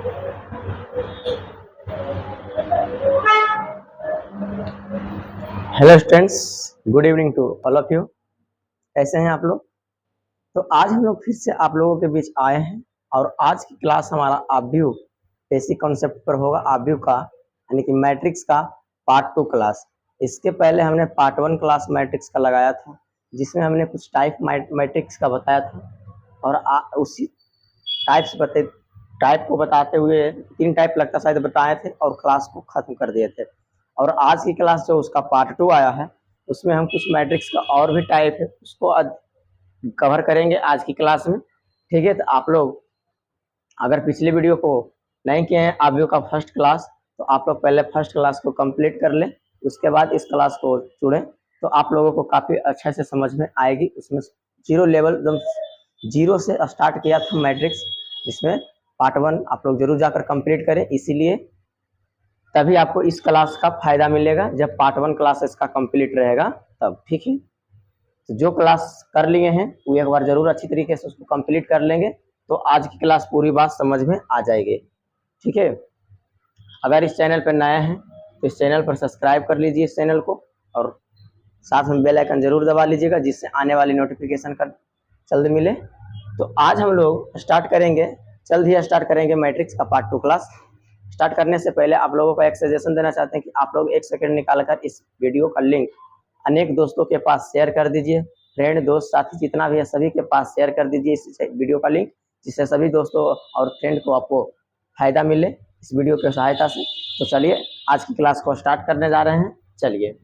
Hello students, good evening to all of you. कैसे हैं आप लोग? तो आज हम लोग फिर से आप लोगों के बीच आए हैं और आज की क्लास हमारा आव्यूह बेसिक कॉन्सेप्ट पर होगा। आव्यूह का यानी कि मैट्रिक्स का पार्ट 2 क्लास। इसके पहले हमने पार्ट 1 क्लास मैट्रिक्स का लगाया था, जिसमें हमने कुछ टाइप मैट्रिक्स का बताया था और उसी टाइप को बताते हुए 3 टाइप लगता शायद बताए थे और क्लास को खत्म कर दिए थे। और आज की क्लास जो उसका पार्ट 2 आया है, उसमें हम कुछ मैट्रिक्स का और भी टाइप है उसको कवर करेंगे आज की क्लास में। ठीक है, तो आप लोग अगर पिछले वीडियो को नहीं किए हैं आव्यूह का फर्स्ट क्लास, तो आप लोग पहले फर्स्ट क्लास को कंप्लीट कर लें, उसके बाद इस क्लास को जुड़ें तो आप लोगों को काफ़ी अच्छे से समझ में आएगी। उसमें जीरो लेवल एकदम जीरो से स्टार्ट किया था मैट्रिक्स, जिसमें पार्ट 1 आप लोग जरूर जाकर कंप्लीट करें, इसीलिए तभी आपको इस क्लास का फायदा मिलेगा जब पार्ट 1 क्लास इसका कंप्लीट रहेगा तब। ठीक है, तो जो क्लास कर लिए हैं वो एक बार जरूर अच्छी तरीके से उसको कंप्लीट कर लेंगे तो आज की क्लास पूरी बात समझ में आ जाएगी। ठीक है, अगर इस चैनल पर नया है तो इस चैनल पर सब्सक्राइब कर लीजिए इस चैनल को और साथ में बेल आइकन जरूर दबा लीजिएगा, जिससे आने वाली नोटिफिकेशन का जल्द मिले। तो आज हम लोग जल्द ही स्टार्ट करेंगे मैट्रिक्स का पार्ट 2 क्लास। स्टार्ट करने से पहले आप लोगों को एक सजेशन देना चाहते हैं कि आप लोग 1 सेकंड निकालकर इस वीडियो का लिंक अनेक दोस्तों के पास शेयर कर दीजिए। फ्रेंड, दोस्त, साथी जितना भी है सभी के पास शेयर कर दीजिए इस वीडियो का लिंक, जिससे सभी दोस्तों और फ्रेंड को आपको फायदा मिले इस वीडियो की सहायता से। तो चलिए आज की क्लास को स्टार्ट करने जा रहे हैं। चलिए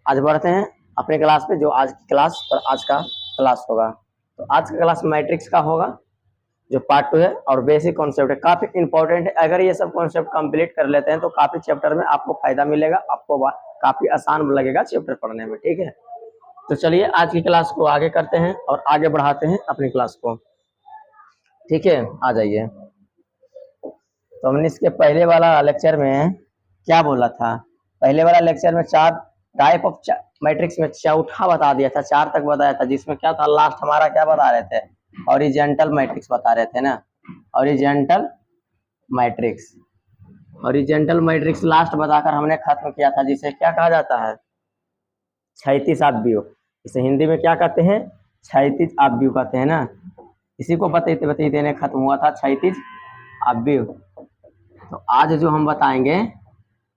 आज बढ़ते हैं अपने क्लास पे, जो आज की क्लास और आज का क्लास होगा। तो आज का क्लास मैट्रिक्स का होगा जो पार्ट 2 है और बेसिक कॉन्सेप्ट है, काफी इंपॉर्टेंट है। अगर ये सब कॉन्सेप्ट कंप्लीट कर लेते हैं तो काफी चैप्टर में आपको फायदा मिलेगा, आपको काफी आसान लगेगा चैप्टर पढ़ने में। ठीक है, तो चलिए आज की क्लास को आगे करते हैं और आगे बढ़ाते हैं अपनी क्लास को। ठीक है, आ जाइए। तो हमने इसके पहले वाला लेक्चर में क्या बोला था? पहले वाला लेक्चर में 4 टाइप ऑफ मैट्रिक्स में चौथा बता दिया था, 4 तक बताया था, जिसमें क्या था लास्ट हमारा क्या बता रहे थे? हॉरिजॉन्टल मैट्रिक्स बता रहे थे ना, horizontal matrix. Horizontal matrix last बताकर हमने खत्म किया था, जिसे क्या कहा जाता है? क्षैतिज आव्यूह। इसे हिंदी में क्या कहते हैं? क्षैतिज आव्यूह कहते हैं ना। इसी को बताते बताते खत्म हुआ था क्षैतिज आव्यूह। तो आज जो हम बताएंगे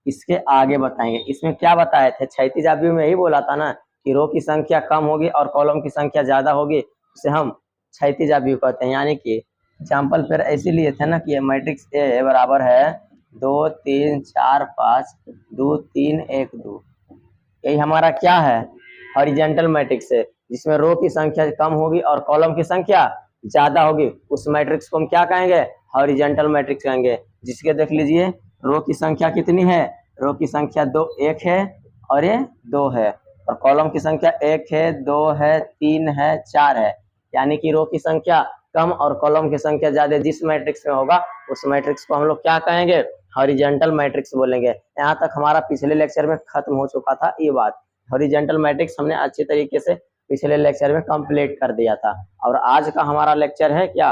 इसके आगे बताएंगे। इसमें क्या बताए थे? क्षैतिज आव्यूह में यही बोला था ना कि रो की संख्या कम होगी और कॉलम की संख्या ज्यादा होगी, उसे हम क्षैतिज आव्यूह कहते हैं। यानी कि एग्जाम्पल फिर ऐसे लिए थे ना कि मैट्रिक्स ए बराबर है 2 3 4 5 2 3 1 2। यही हमारा क्या है? हॉरिजॉन्टल मैट्रिक्स है, जिसमें रो की संख्या कम होगी और कॉलम की संख्या ज्यादा होगी। उस मैट्रिक्स को हम क्या कहेंगे? हॉरिजॉन्टल मैट्रिक्स कहेंगे। जिसके देख लीजिए रो की संख्या कितनी है? रो की संख्या 1 है और ये 2 है, और कॉलम की संख्या 1 है 2 है 3 है 4 है। यानी कि रो की संख्या कम और कॉलम की संख्या ज्यादा जिस मैट्रिक्स में होगा उस मैट्रिक्स को हम लोग क्या कहेंगे? हॉरिजॉन्टल मैट्रिक्स बोलेंगे। यहाँ तक हमारा पिछले लेक्चर में खत्म हो चुका था ये बात। हॉरिजॉन्टल मैट्रिक्स हमने अच्छे तरीके से पिछले लेक्चर में कंप्लीट कर दिया था। और आज का हमारा लेक्चर है क्या?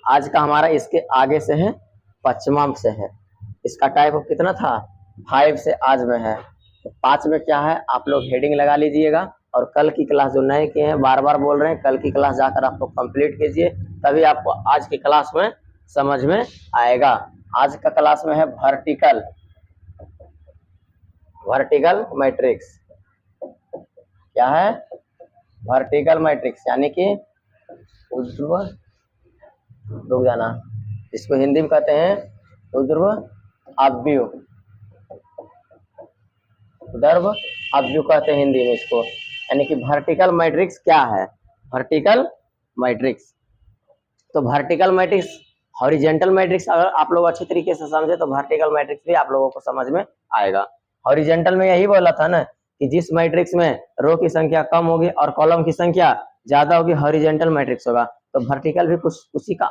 आज का हमारा इसके आगे से है, 5वां से है। इसका टाइप ऑफ कितना था? 5 से आज में है। तो 5 में क्या है आप लोग हेडिंग लगा लीजिएगा। और कल की क्लास जो नए किए हैं, बार बार बोल रहे हैं, कल की क्लास जाकर आप लोग कंप्लीट कीजिए, तभी आपको आज की क्लास में समझ में आएगा। आज का क्लास में है वर्टिकल मैट्रिक्स। क्या है? वर्टिकल मैट्रिक्स, यानी कि ऊर्ध्व, रुक जाना, इसको हिंदी में कहते हैं ऊर्ध्व आव्यूह। ऊर्ध्व आव्यूह कहते हैं हिंदी में इसको। यानी कि वर्टिकल मैट्रिक्स क्या है? Vertical matrix. तो वर्टिकल मैट्रिक्स, हॉरिजॉन्टल मैट्रिक्स अगर आप लोग अच्छी तरीके से समझे तो वर्टिकल मैट्रिक्स भी आप लोगों को समझ में आएगा। हॉरिजॉन्टल में यही बोला था ना कि जिस मैट्रिक्स में रो की संख्या कम होगी और कॉलम की संख्या ज्यादा होगी हॉरिजॉन्टल मैट्रिक्स होगा। तो वर्टिकल भी कुछ उसी का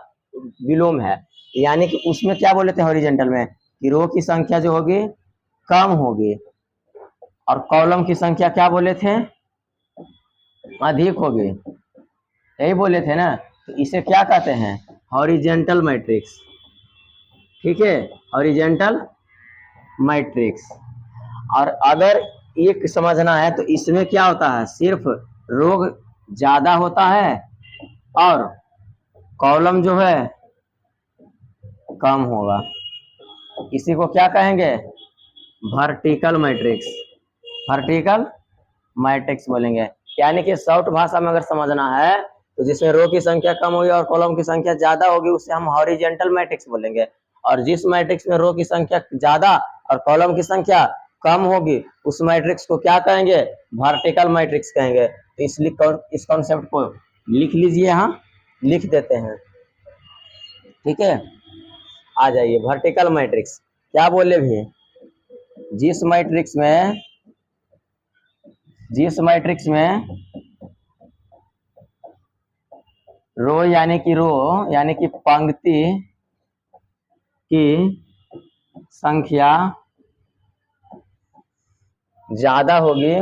विलोम है। यानी कि उसमें क्या बोले थे हॉरिजॉन्टल में कि रो की संख्या जो होगी कम होगी और कॉलम की संख्या क्या बोले थे? अधिक होगी। यही बोले थे ना। तो इसे क्या कहते हैं? Horizontal matrix. ठीक है, हॉरिजेंटल मैट्रिक्स। और अगर एक समझना है तो इसमें क्या होता है, सिर्फ रो ज्यादा होता है और कॉलम जो है कम होगा, इसी को क्या कहेंगे, वर्टिकल मैट्रिक्स, वर्टिकल मैट्रिक्स बोलेंगे। यानी कि शॉर्ट भाषा में अगर समझना है तो जिसमें रो की संख्या कम होगी और कॉलम की संख्या ज्यादा होगी उसे हम हॉरिजेंटल मैट्रिक्स बोलेंगे, और जिस मैट्रिक्स में रो की संख्या ज्यादा और कॉलम की संख्या कम होगी उस मैट्रिक्स को क्या कहेंगे, वर्टिकल मैट्रिक्स कहेंगे। तो इसलिए इस कॉन्सेप्ट को लिख लीजिए, यहाँ लिख देते हैं, ठीक है। आ जाइए, वर्टिकल मैट्रिक्स क्या बोले भी, जिस मैट्रिक्स में रो यानी कि पंक्ति की संख्या ज्यादा होगी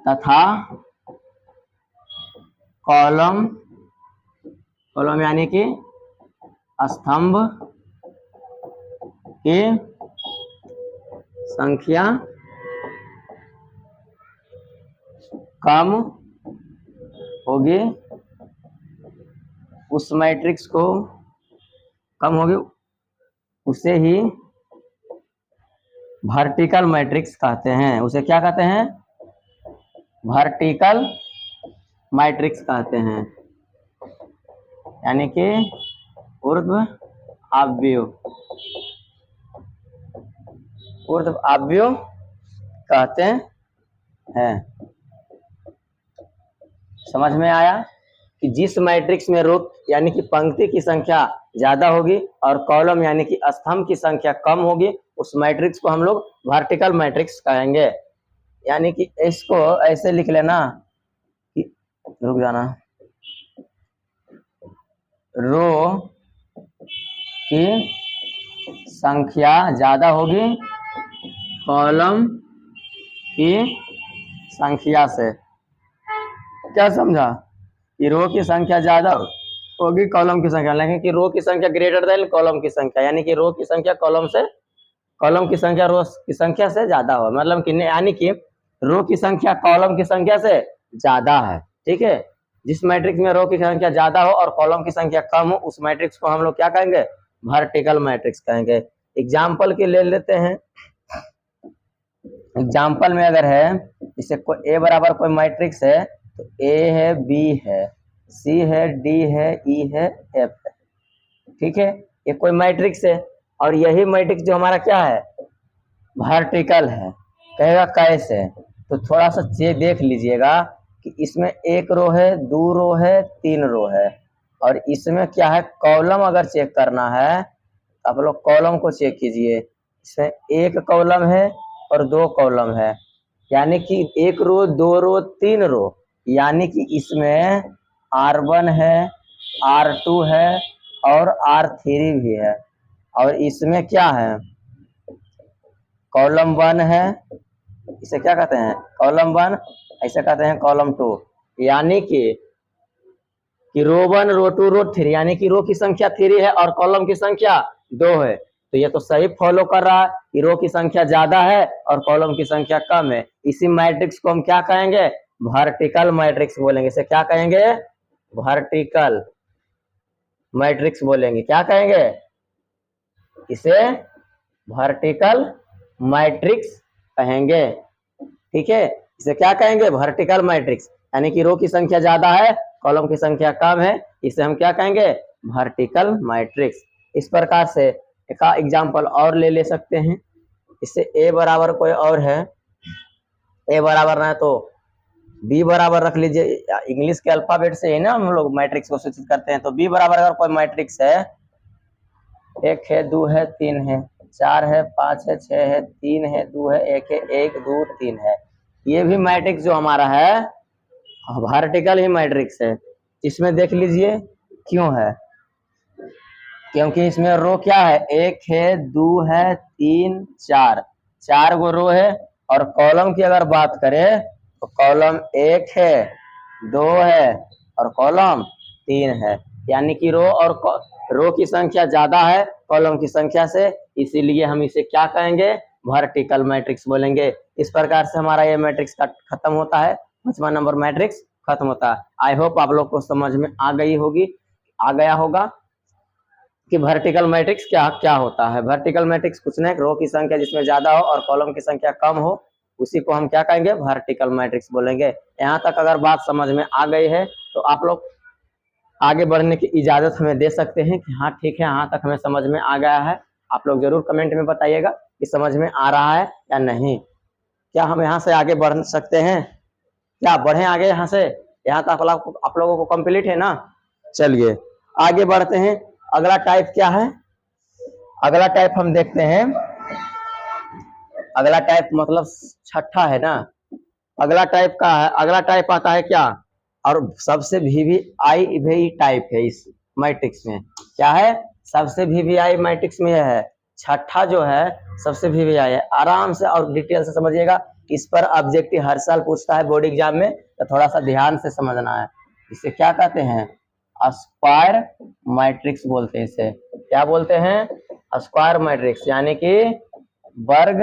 तथा कॉलम यानी कि स्तंभ की संख्या कम होगी, उस मैट्रिक्स को कम होगी उसे ही वर्टिकल मैट्रिक्स कहते हैं। उसे क्या कहते हैं, वर्टिकल मैट्रिक्स कहते हैं, यानी कि ऊर्ध्वाभिमुख कहते हैं। समझ में आया कि जिस मैट्रिक्स में रो यानी कि पंक्ति की संख्या ज्यादा होगी और कॉलम यानी कि स्तंभ की संख्या कम होगी उस मैट्रिक्स को हम लोग वर्टिकल मैट्रिक्स कहेंगे। यानी कि इसको ऐसे लिख लेना कि, रुक जाना, रो की संख्या ज्यादा होगी कॉलम की संख्या से। क्या समझा, कि रो की संख्या ज्यादा होगी कॉलम की संख्या, लेकिन कि रो की संख्या ग्रेटर देन कॉलम की संख्या, यानी कि रो की संख्या कॉलम की संख्या रो की संख्या से ज्यादा हो, मतलब कि यानी कि रो की संख्या कॉलम की संख्या से ज्यादा है, ठीक है। जिस मैट्रिक्स में रो की संख्या ज्यादा हो और कॉलम की संख्या कम हो उस मैट्रिक्स को हम लोग क्या कहेंगे, वर्टिकल मैट्रिक्स कहेंगे। एग्जाम्पल के ले लेते हैं, एग्जाम्पल में अगर है जैसे कोई ए बराबर कोई मैट्रिक्स है तो ए है, बी है, सी है, डी है, ई है, एफ है, ठीक है। ये कोई मैट्रिक्स है और यही मैट्रिक्स जो हमारा क्या है, वर्टिकल है। कहेगा कैसे, तो थोड़ा सा देख लीजिएगा कि इसमें एक रो है, दो रो है, तीन रो है, और इसमें क्या है, कॉलम अगर चेक करना है आप लोग कॉलम को चेक कीजिए। इसमें एक कॉलम है और दो कॉलम है, यानी कि एक रो, दो रो, तीन रो, यानी कि इसमें R1 है, R2 है और R3 भी है, और इसमें क्या है, कॉलम 1 है, इसे क्या कहते हैं, कॉलम 1, ऐसे कहते हैं कॉलम 2, यानी कि रो 1, रो 2, रो 3, यानी कि रो की संख्या 3 है और कॉलम की संख्या 2 है। तो ये तो सही फॉलो कर रहा है कि रो की संख्या ज्यादा है और कॉलम की संख्या कम है। इसी मैट्रिक्स को हम क्या कहेंगे, वर्टिकल मैट्रिक्स बोलेंगे। इसे क्या कहेंगे, वर्टिकल मैट्रिक्स बोलेंगे। क्या कहेंगे, इसे वर्टिकल मैट्रिक्स कहेंगे, ठीक है। इसे क्या कहेंगे, वर्टिकल मैट्रिक्स, यानी कि रो की संख्या ज्यादा है कॉलम की संख्या कम है, इसे हम क्या कहेंगे, वर्टिकल मैट्रिक्स। इस प्रकार से एक एग्जाम्पल और ले सकते हैं। इससे ए बराबर कोई और है, ए बराबर ना तो बी बराबर रख लीजिए, इंग्लिश के अल्फाबेट से ही ना हम लोग मैट्रिक्स को सूचित करते हैं। तो बी बराबर अगर कोई मैट्रिक्स है, 1 है, 2 है, 3 है, 4 है, 5 है, 6 है, 3 है, 2 है, 1 है, 1 2 3 है, ये भी मैट्रिक्स जो हमारा है वर्टिकल ही मैट्रिक्स है। इसमें देख लीजिए क्यों है, क्योंकि इसमें रो क्या है, 1 है, 2 है, 3, 4 गो रो है, और कॉलम की अगर बात करें तो कॉलम 1 है, 2 है और कॉलम 3 है, यानी कि रो की संख्या ज्यादा है कॉलम की संख्या से, इसीलिए हम इसे क्या कहेंगे, वर्टिकल मैट्रिक्स बोलेंगे। इस प्रकार से हमारा ये मैट्रिक्स का खत्म होता है, 5वां नंबर मैट्रिक्स खत्म होता है। आई होप आप लोग को समझ में आ गया होगा कि वर्टिकल मैट्रिक्स क्या क्या होता है। वर्टिकल मैट्रिक्स कुछ नहीं, रो की संख्या जिसमें ज्यादा हो और कॉलम की संख्या कम हो, उसी को हम क्या कहेंगे, वर्टिकल मैट्रिक्स बोलेंगे। यहाँ तक अगर बात समझ में आ गई है तो आप लोग आगे बढ़ने की इजाजत हमें दे सकते हैं कि हाँ ठीक है, यहाँ तक हमें समझ में आ गया है। आप लोग जरूर कमेंट में बताइएगा कि समझ में आ रहा है या नहीं। क्या हम यहाँ से आगे बढ़ सकते हैं? क्या बढ़े आगे यहाँ से? यहाँ तक आप लोगों को कंप्लीट है ना? चलिए आगे बढ़ते हैं। अगला टाइप क्या है? अगला टाइप हम देखते हैं, अगला टाइप मतलब छठा है ना। अगला टाइप का है, अगला टाइप आता है क्या, और सबसे वीवीआई टाइप है इस मैट्रिक्स में। क्या है? सबसे वीवीआई मैट्रिक्स में है, छठा जो है सबसे वीवीआई है। आराम से और डिटेल से समझिएगा, इस पर ऑब्जेक्टिव हर साल पूछता है बोर्ड एग्जाम में, तो थोड़ा सा ध्यान से समझना है। इसे क्या कहते हैं? स्क्वायर मैट्रिक्स बोलते हैं इसे। क्या बोलते हैं? स्क्वायर मैट्रिक्स, यानी कि वर्ग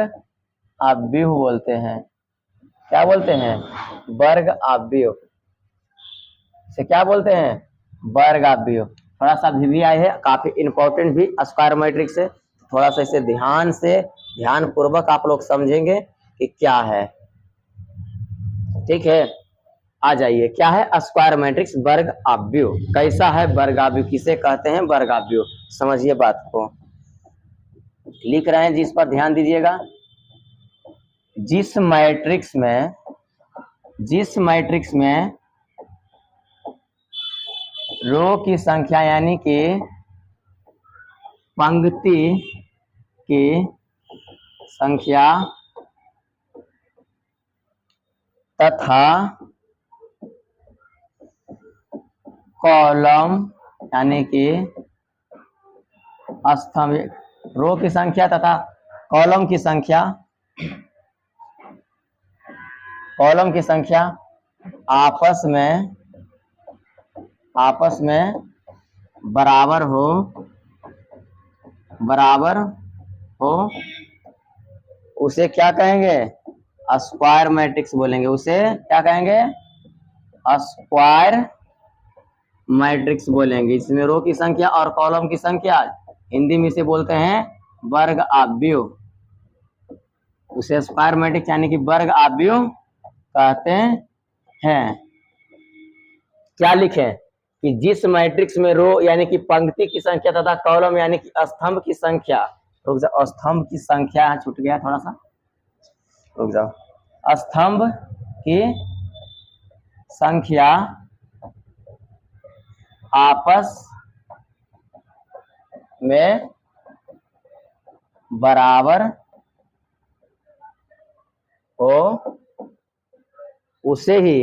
आव्यूह बोलते हैं। क्या बोलते हैं? वर्ग आव्यूह। से क्या बोलते हैं? वर्ग आव्यूह। थोड़ा सा वीवीआई है, काफी इंपॉर्टेंट भी स्क्वायर मैट्रिक्स है। थोड़ा सा इसे ध्यान पूर्वक आप लोग समझेंगे कि क्या है। ठीक है, आ जाइए, क्या है स्क्वायर मैट्रिक्स? वर्ग आव्यूह। कैसा है वर्ग आव्यूह? किसे कहते हैं वर्ग आव्यूह? समझिए बात को। लिख रहे हैं जिस पर ध्यान दीजिएगा। जिस मैट्रिक्स में रो की संख्या यानी कि पंक्ति की संख्या तथा कॉलम यानी कि स्तंभ, रो की संख्या तथा कॉलम की संख्या आपस में बराबर हो, उसे क्या कहेंगे? स्क्वायर मैट्रिक्स बोलेंगे। उसे क्या कहेंगे? स्क्वायर मैट्रिक्स बोलेंगे। इसमें रो की संख्या और कॉलम की संख्या, हिंदी में इसे बोलते हैं वर्ग आव्यूह। उसे स्क्वायर मैट्रिक्स यानी कि वर्ग आव्यूह कहते हैं। क्या लिखें कि जिस मैट्रिक्स में रो यानी कि पंक्ति की संख्या तथा कॉलम यानी कि स्तंभ की संख्या, रुक जाओ, स्तंभ की संख्या यहाँ छूट गया थोड़ा सा, रुक जाओ, स्तंभ की संख्या आपस में बराबर हो, उसे ही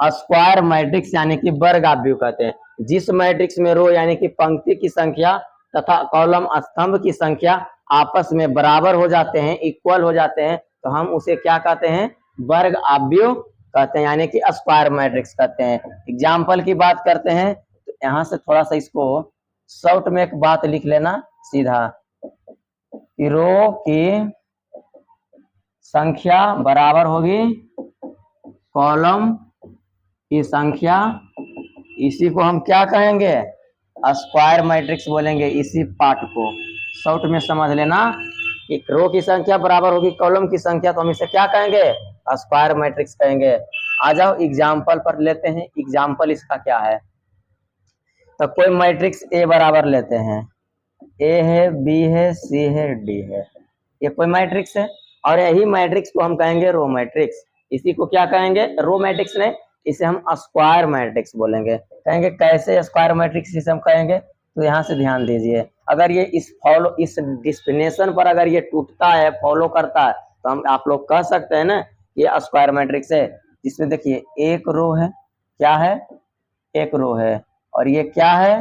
स्क्वायर मैट्रिक्स यानी कि वर्ग आव्यूह कहते हैं। जिस मैट्रिक्स में रो यानी कि पंक्ति की संख्या तथा कॉलम स्तंभ की संख्या आपस में बराबर हो जाते हैं, इक्वल हो जाते हैं, तो हम उसे क्या कहते हैं? वर्ग आव्यूह कहते हैं, यानी कि स्क्वायर मैट्रिक्स कहते हैं। एग्जाम्पल की बात करते हैं तो यहाँ से थोड़ा सा इसको शॉर्ट में एक बात लिख लेना सीधा, कि रो की संख्या बराबर होगी कॉलम की संख्या, इसी को हम क्या कहेंगे? स्क्वायर मैट्रिक्स बोलेंगे। इसी पार्ट को शॉर्ट में समझ लेना कि रो की संख्या बराबर होगी कॉलम की संख्या, तो हम इसे क्या कहेंगे? स्क्वायर मैट्रिक्स कहेंगे। आ जाओ एग्जाम्पल पर लेते हैं। एग्जाम्पल इसका क्या है? तो कोई मैट्रिक्स ए बराबर लेते हैं, ए है, बी है, सी है, डी है, ये कोई मैट्रिक्स है, और यही मैट्रिक्स को हम कहेंगे रो मैट्रिक्स। इसी को क्या कहेंगे? रो मैट्रिक्स नहीं, इसे हम स्क्वायर मैट्रिक्स बोलेंगे। कहेंगे कैसे स्क्वायर मैट्रिक्स इसे हम कहेंगे? तो यहाँ से ध्यान दीजिए, अगर ये इस डिस्पिनेशन पर अगर ये टूटता है, फॉलो करता है, तो हम आप लोग कह सकते हैं ना ये स्क्वायर मैट्रिक्स है। जिसमें देखिए एक रो है, क्या है? एक रो है, और ये क्या है?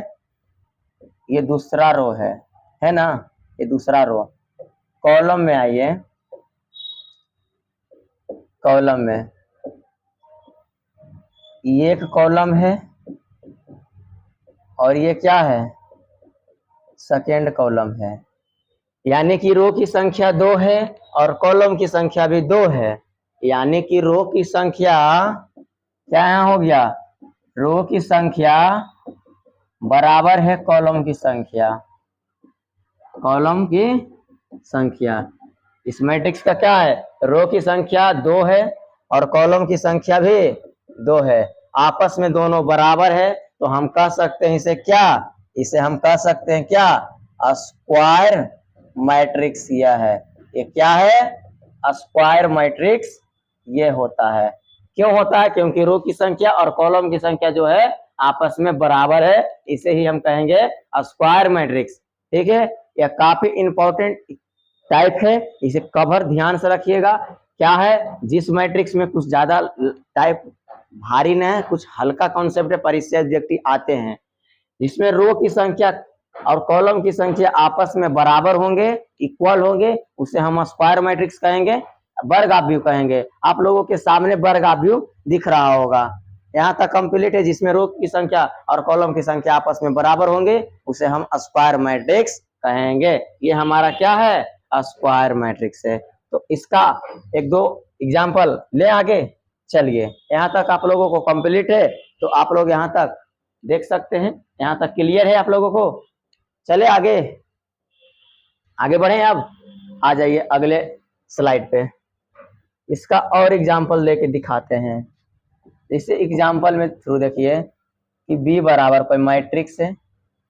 ये दूसरा रो है ना, ये दूसरा रो। कॉलम में आइए, कॉलम में ये एक कॉलम है और ये क्या है, सेकेंड कॉलम है। यानी कि रो की संख्या 2 है और कॉलम की संख्या भी 2 है। यानी कि रो की संख्या क्या यहाँ हो गया, रो की संख्या बराबर है कॉलम की संख्या, कॉलम की संख्या। इस मैट्रिक्स का क्या है, रो की संख्या 2 है और कॉलम की संख्या भी 2 है, आपस में दोनों बराबर है। तो हम कह सकते हैं इसे क्या, इसे हम कह सकते हैं क्या, स्क्वायर मैट्रिक्स यह है। ये क्या है, स्क्वायर मैट्रिक्स ये होता है। क्यों होता है, क्योंकि रो की संख्या और कॉलम की संख्या जो है आपस में बराबर है, इसे ही हम कहेंगे स्क्वायर मैट्रिक्स। ठीक है, यह काफी इंपॉर्टेंट टाइप है, इसे कवर ध्यान से रखिएगा। क्या है, जिस मैट्रिक्स में कुछ ज्यादा टाइप भारी न है, कुछ हल्का कॉन्सेप्ट है, परीक्षा एग्जेक्टिव आते हैं, जिसमें रो की संख्या और कॉलम की संख्या आपस में बराबर होंगे, इक्वल होंगे, उसे हम स्क्वायर मैट्रिक्स कहेंगे, वर्गाव्यूह कहेंगे। आप लोगों के सामने वर्गाव्यूह दिख रहा होगा, यहाँ तक कंप्लीट है। जिसमें रो की संख्या और कॉलम की संख्या आपस में बराबर होंगे, उसे हम स्क्वायर मैट्रिक्स कहेंगे। ये हमारा क्या है, स्क्वायर मैट्रिक्स है। तो इसका एक दो एग्जाम्पल ले आगे चलिए। यहाँ तक आप लोगों को कंप्लीट है, तो आप लोग यहाँ तक देख सकते हैं, यहाँ तक क्लियर है आप लोगों को। चले आगे, आगे बढ़े। अब आ जाइए अगले स्लाइड पे, इसका और एग्जाम्पल लेके दिखाते हैं। जैसे एग्जाम्पल में थ्रू देखिए कि बी बराबर कोई मैट्रिक्स है,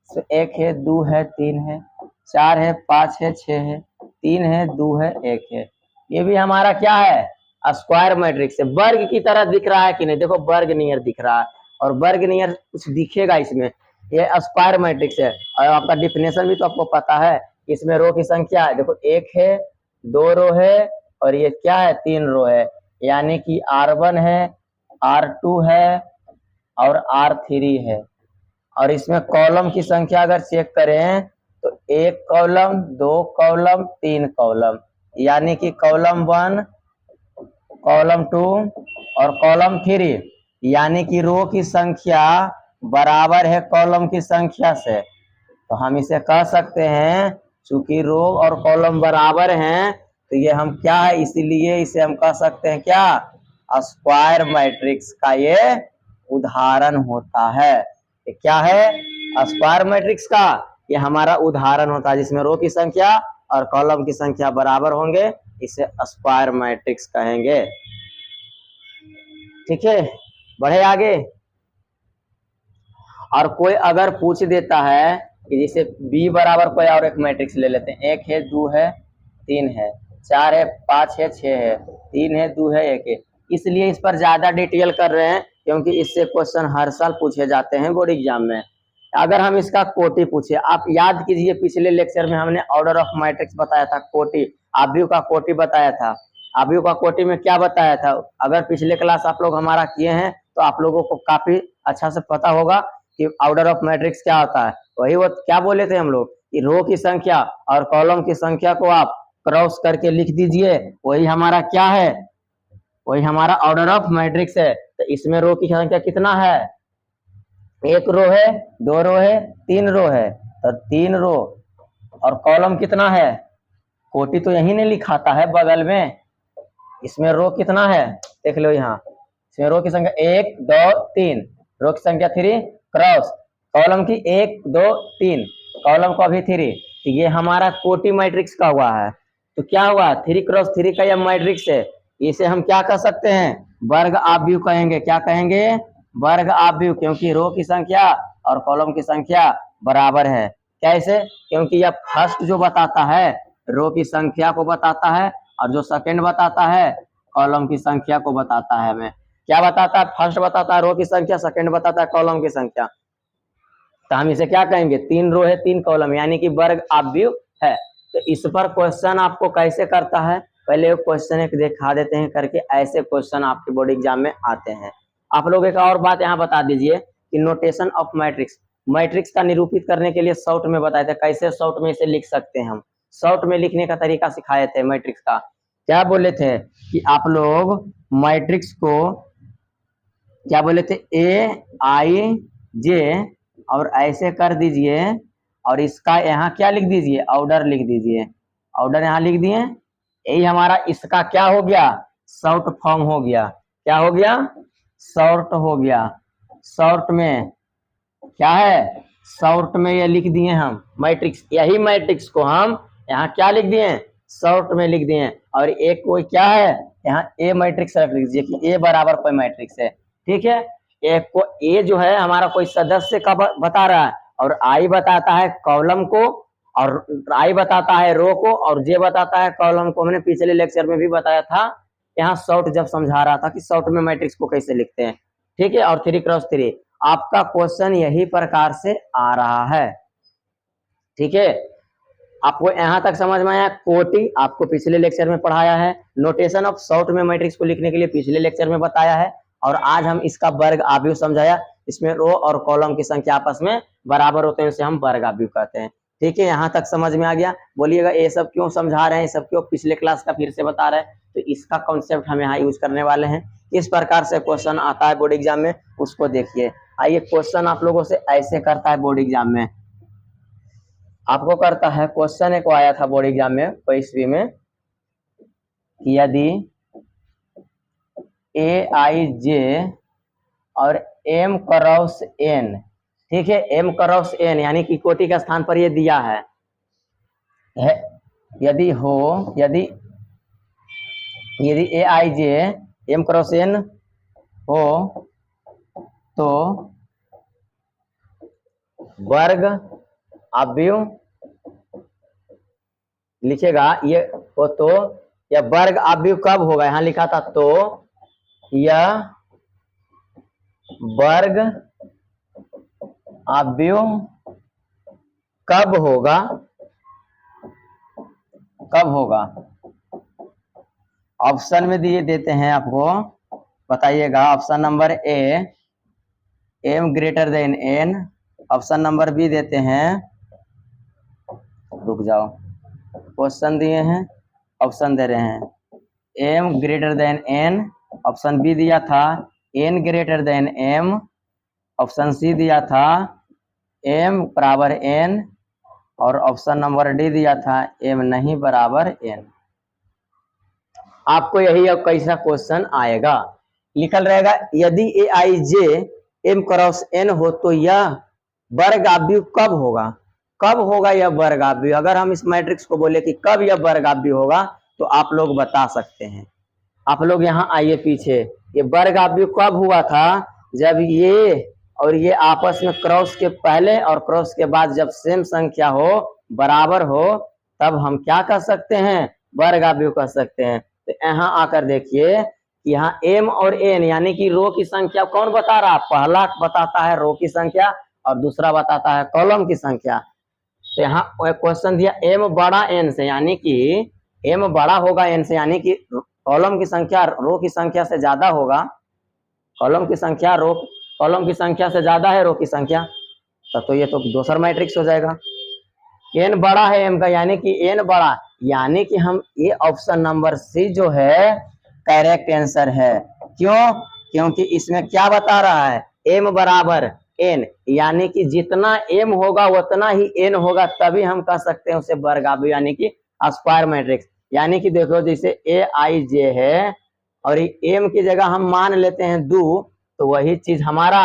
तो 1 है, 2 है, 3 है, 4 है, 5 है, 6 है, 3 है, 2 है, 1 है। ये भी हमारा क्या है, स्क्वायर मैट्रिक्स है। वर्ग की तरह दिख रहा है कि नहीं, देखो वर्ग नियर दिख रहा है, और वर्ग नियर कुछ दिखेगा इसमें, ये स्क्वायर मैट्रिक्स है। और आपका डिफिनेशन भी तो आपको पता है, इसमें रो की संख्या है, देखो 1 है, 2 रो है, और ये क्या है, 3 रो है। यानी कि R1 है, R2 है और R3 है। और इसमें कॉलम की संख्या अगर चेक करें तो 1 कॉलम, 2 कॉलम, 3 कॉलम, यानी कि कॉलम 1, कॉलम 2 और कॉलम 3, यानी कि रो की संख्या बराबर है कॉलम की संख्या से। तो हम इसे कह सकते हैं, चूंकि रो और कॉलम बराबर हैं, तो ये हम क्या है, इसीलिए इसे हम कह सकते हैं क्या, स्क्वायर मैट्रिक्स का ये उदाहरण होता है। ये क्या है, स्क्वायर मैट्रिक्स का ये हमारा उदाहरण होता है, जिसमें रो की संख्या और कॉलम की संख्या बराबर होंगे, इसे स्क्वायर मैट्रिक्स कहेंगे। ठीक है, बढ़े आगे। और कोई अगर पूछ देता है कि जैसे बी बराबर कोई और एक मैट्रिक्स ले लेते हैं, 1 है, 2 है, 3 है, 4 है, 5 है, 6 है, 3 है, 2 है, 1 है। इसलिए इस पर ज्यादा डिटेल कर रहे हैं, क्योंकि इससे क्वेश्चन हर साल पूछे जाते हैं बोर्ड एग्जाम में। अगर हम इसका कोटि पूछे, आप याद कीजिए पिछले लेक्चर में हमने ऑर्डर ऑफ मैट्रिक्स बताया था, कोटि आव्यूह का कोटि बताया था। आव्यूह का कोटि में क्या बताया था, अगर पिछले क्लास आप लोग हमारा किए हैं तो आप लोगों को काफी अच्छा से पता होगा कि ऑर्डर ऑफ मैट्रिक्स क्या होता है। वही वो क्या बोले थे हम लोग कि रो की संख्या और कॉलम की संख्या को आप क्रॉस करके लिख दीजिए, वही हमारा क्या है, वही हमारा ऑर्डर ऑफ मैट्रिक्स है। तो इसमें रो की संख्या कितना है, 1 रो है, 2 रो है, 3 रो है, तो 3 रो। और कॉलम कितना है, कोटि तो यही नहीं लिखाता है बगल में, इसमें रो कितना है देख लो यहाँ, इसमें रो की संख्या 1 2 3, रो की संख्या 3 क्रॉस कॉलम की 1 2 3, कॉलम का भी 3। तो ये हमारा कोटि मैट्रिक्स का हुआ है। तो क्या हुआ, 3 क्रॉस 3 का यह मैट्रिक्स है, इसे हम क्या कह सकते हैं, वर्ग आव्यूह कहेंगे। क्या कहेंगे, वर्ग आव्यूह, क्योंकि रो की संख्या और कॉलम की संख्या बराबर है। कैसे, क्योंकि यह फर्स्ट जो बताता है रो की संख्या को बताता है, और जो सेकंड बताता है कॉलम की संख्या को बताता है। हमें क्या बताता है, फर्स्ट बताता है रो की संख्या, सेकंड बताता है कॉलम की संख्या। तो हम इसे क्या कहेंगे, 3 रो है 3 कॉलम, यानी कि वर्ग आव्यूह है। तो इस पर क्वेश्चन आपको कैसे करता है, पहले क्वेश्चन एक दिखा देते हैं करके, ऐसे क्वेश्चन आपके बोर्ड एग्जाम में आते हैं। आप लोग एक और बात यहाँ बता दीजिए कि नोटेशन ऑफ मैट्रिक्स, मैट्रिक्स का निरूपित करने के लिए शॉर्ट में बताए थे, कैसे शॉर्ट में इसे लिख सकते हैं। हम शॉर्ट में लिखने का तरीका सिखाए थे मैट्रिक्स का। क्या बोले थे कि आप लोग मैट्रिक्स को क्या बोले थे, ए आई जे, और ऐसे कर दीजिए, और इसका यहाँ क्या लिख दीजिए, ऑर्डर लिख दीजिए, ऑर्डर यहाँ लिख दिए। यही हमारा इसका क्या हो गया, शॉर्ट फॉर्म हो गया। क्या हो गया, शॉर्ट हो गया। शॉर्ट में क्या है, शॉर्ट में ये लिख दिए हम मैट्रिक्स, यही मैट्रिक्स को हम यहाँ क्या लिख दिए, शॉर्ट में लिख दिए। और एक कोई क्या है, यहाँ ए मैट्रिक्स रख लीजिए कि ए बराबर कोई मैट्रिक्स है, ठीक है। एक को ए जो है हमारा कोई सदस्य का बता रहा है, और आई बताता है कॉलम को, और आई बताता है रो को, और जे बताता है कॉलम को। मैंने पिछले लेक्चर में भी बताया था, यहाँ शॉर्ट जब समझा रहा था कि शॉर्ट में मैट्रिक्स को कैसे लिखते हैं, ठीक है। और 3x3 आपका क्वेश्चन यही प्रकार से आ रहा है, ठीक है। आपको यहां तक समझ में आया। कोटि आपको पिछले लेक्चर में पढ़ाया है, नोटेशन ऑफ शॉर्ट में मैट्रिक्स को लिखने के लिए पिछले लेक्चर में बताया है, और आज हम इसका वर्ग आव्यूह समझाया। इसमें रो और कॉलम की संख्या आपस में बराबर होते हैं, उसे हम वर्ग आव्यूह कहते हैं, ठीक है। यहाँ तक समझ में आ गया। बोलिएगा ये सब क्यों समझा रहे हैं, ये सब क्यों, पिछले क्लास का फिर से बता रहे हैं, तो इसका कॉन्सेप्ट हम यहाँ यूज करने वाले हैं। किस प्रकार से क्वेश्चन आता है बोर्ड एग्जाम में, उसको देखिए। आइए, क्वेश्चन आप लोगों से ऐसे करता है बोर्ड एग्जाम में, आपको करता है क्वेश्चन एक आया था बोर्ड एग्जाम में 22वीं में, यदि ए आई जे और एम क्रॉस एन, ठीक है, एम क्रॉस एन यानी कि कोटि के स्थान पर ये दिया है, यदि हो, यदि ए आई जे एम क्रॉस एन हो, तो वर्ग आव्यूह लिखेगा ये हो, तो यह वर्ग आव्यूह कब होगा, यहां लिखा था, तो यह वर्ग आव्यूह कब होगा, कब होगा। ऑप्शन में दिए देते हैं आपको, बताइएगा। Option number A M greater than N, option number B देते हैं, रुक जाओ, क्वेश्चन दिए हैं, ऑप्शन दे रहे हैं, M greater than N, option B दिया था N greater than M, option C दिया था एम बराबर एन, और ऑप्शन नंबर डी दिया था एम नहीं बराबर एन। आपको यही अब कैसा क्वेश्चन आएगा, लिखल रहेगा, यदि ए आई जे एम क्रॉस एन हो, तो यह वर्ग आव्यूह कब होगा, कब होगा यह वर्ग आव्यूह। अगर हम इस मैट्रिक्स को बोले कि कब यह वर्ग आव्यूह होगा, तो आप लोग बता सकते हैं। आप लोग यहाँ आइए पीछे, ये वर्ग आव्यूह कब हुआ था, जब ये और ये आपस में क्रॉस के पहले और क्रॉस के बाद जब सेम संख्या हो, बराबर हो, तब हम क्या कर सकते हैं, वर्ग आव्यूह कर सकते हैं। तो यहाँ आकर देखिए कि यहाँ एम और एन यानी कि रो की संख्या कौन बता रहा है, पहला बताता है रो की संख्या और दूसरा बताता है कॉलम की संख्या। तो यहाँ क्वेश्चन दिया एम बड़ा एन से, यानी कि एम बड़ा होगा एन से, यानी कि कॉलम की संख्या रो की संख्या से ज्यादा होगा, कॉलम की संख्या रो कॉलम की संख्या से ज्यादा है रो की संख्या, तो ये तो दूसरा मैट्रिक्स हो जाएगा। एन बड़ा है एम का, यानी कि एन बड़ा, यानी कि हम ये ऑप्शन नंबर सी जो है करेक्ट आंसर है। क्यों, क्योंकि इसमें क्या बता रहा है, एम बराबर एन, यानी कि जितना एम होगा उतना ही एन होगा, तभी हम कह सकते हैं उसे वर्ग आव्यूह यानी कि स्क्वायर मैट्रिक्स। यानी कि देखो, जैसे ए आई जे है और एम की जगह हम मान लेते हैं 2, तो वही चीज हमारा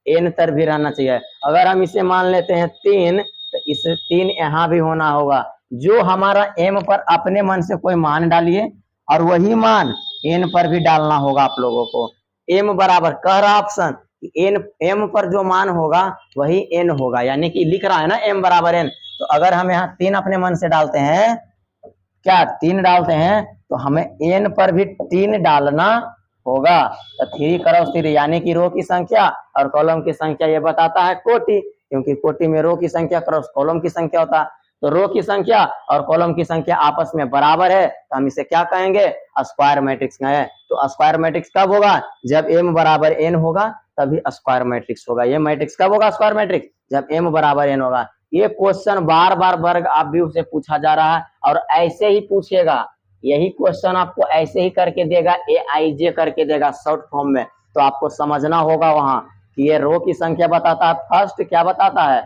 एन तर भी रहना चाहिए। अगर हम इसे मान लेते हैं 3, तो इसे 3 यहाँ भी होना होगा। जो हमारा एम पर अपने मन से कोई मान डालिए और वही मान एन पर भी डालना होगा आप लोगों को। एम बराबर कह रहा ऑप्शन, एन एम पर जो मान होगा वही एन होगा, यानी कि लिख रहा है ना एम बराबर एन। तो अगर हम यहाँ 3 अपने मन से डालते हैं, क्या 3 डालते हैं, तो हमें एन पर भी 3 डालना होगा। तो 3 क्रॉस 3 यानी कि रो की संख्या और कॉलम की संख्या ये बताता है कोटि, क्योंकि कोटि में रो की संख्या क्रॉस कॉलम की संख्या होता है। तो रो की संख्या और कॉलम की संख्या आपस में बराबर है, तो हम इसे क्या कहेंगे, स्क्वायर मैट्रिक्स है। तो स्क्वायर मैट्रिक्स कब होगा, जब एम बराबर एन होगा, तभी स्क्वायर मैट्रिक्स होगा। ये मैट्रिक्स कब होगा स्क्वायर मैट्रिक्स, जब एम बराबर एन होगा। ये क्वेश्चन बार बार वर्ग आव्यूह से पूछा जा रहा है और ऐसे ही पूछेगा। यही क्वेश्चन आपको ऐसे ही करके देगा, ए आई जे करके देगा शॉर्ट फॉर्म में। तो आपको समझना होगा वहां कि ये रो की संख्या बताता है, फर्स्ट क्या बताता है,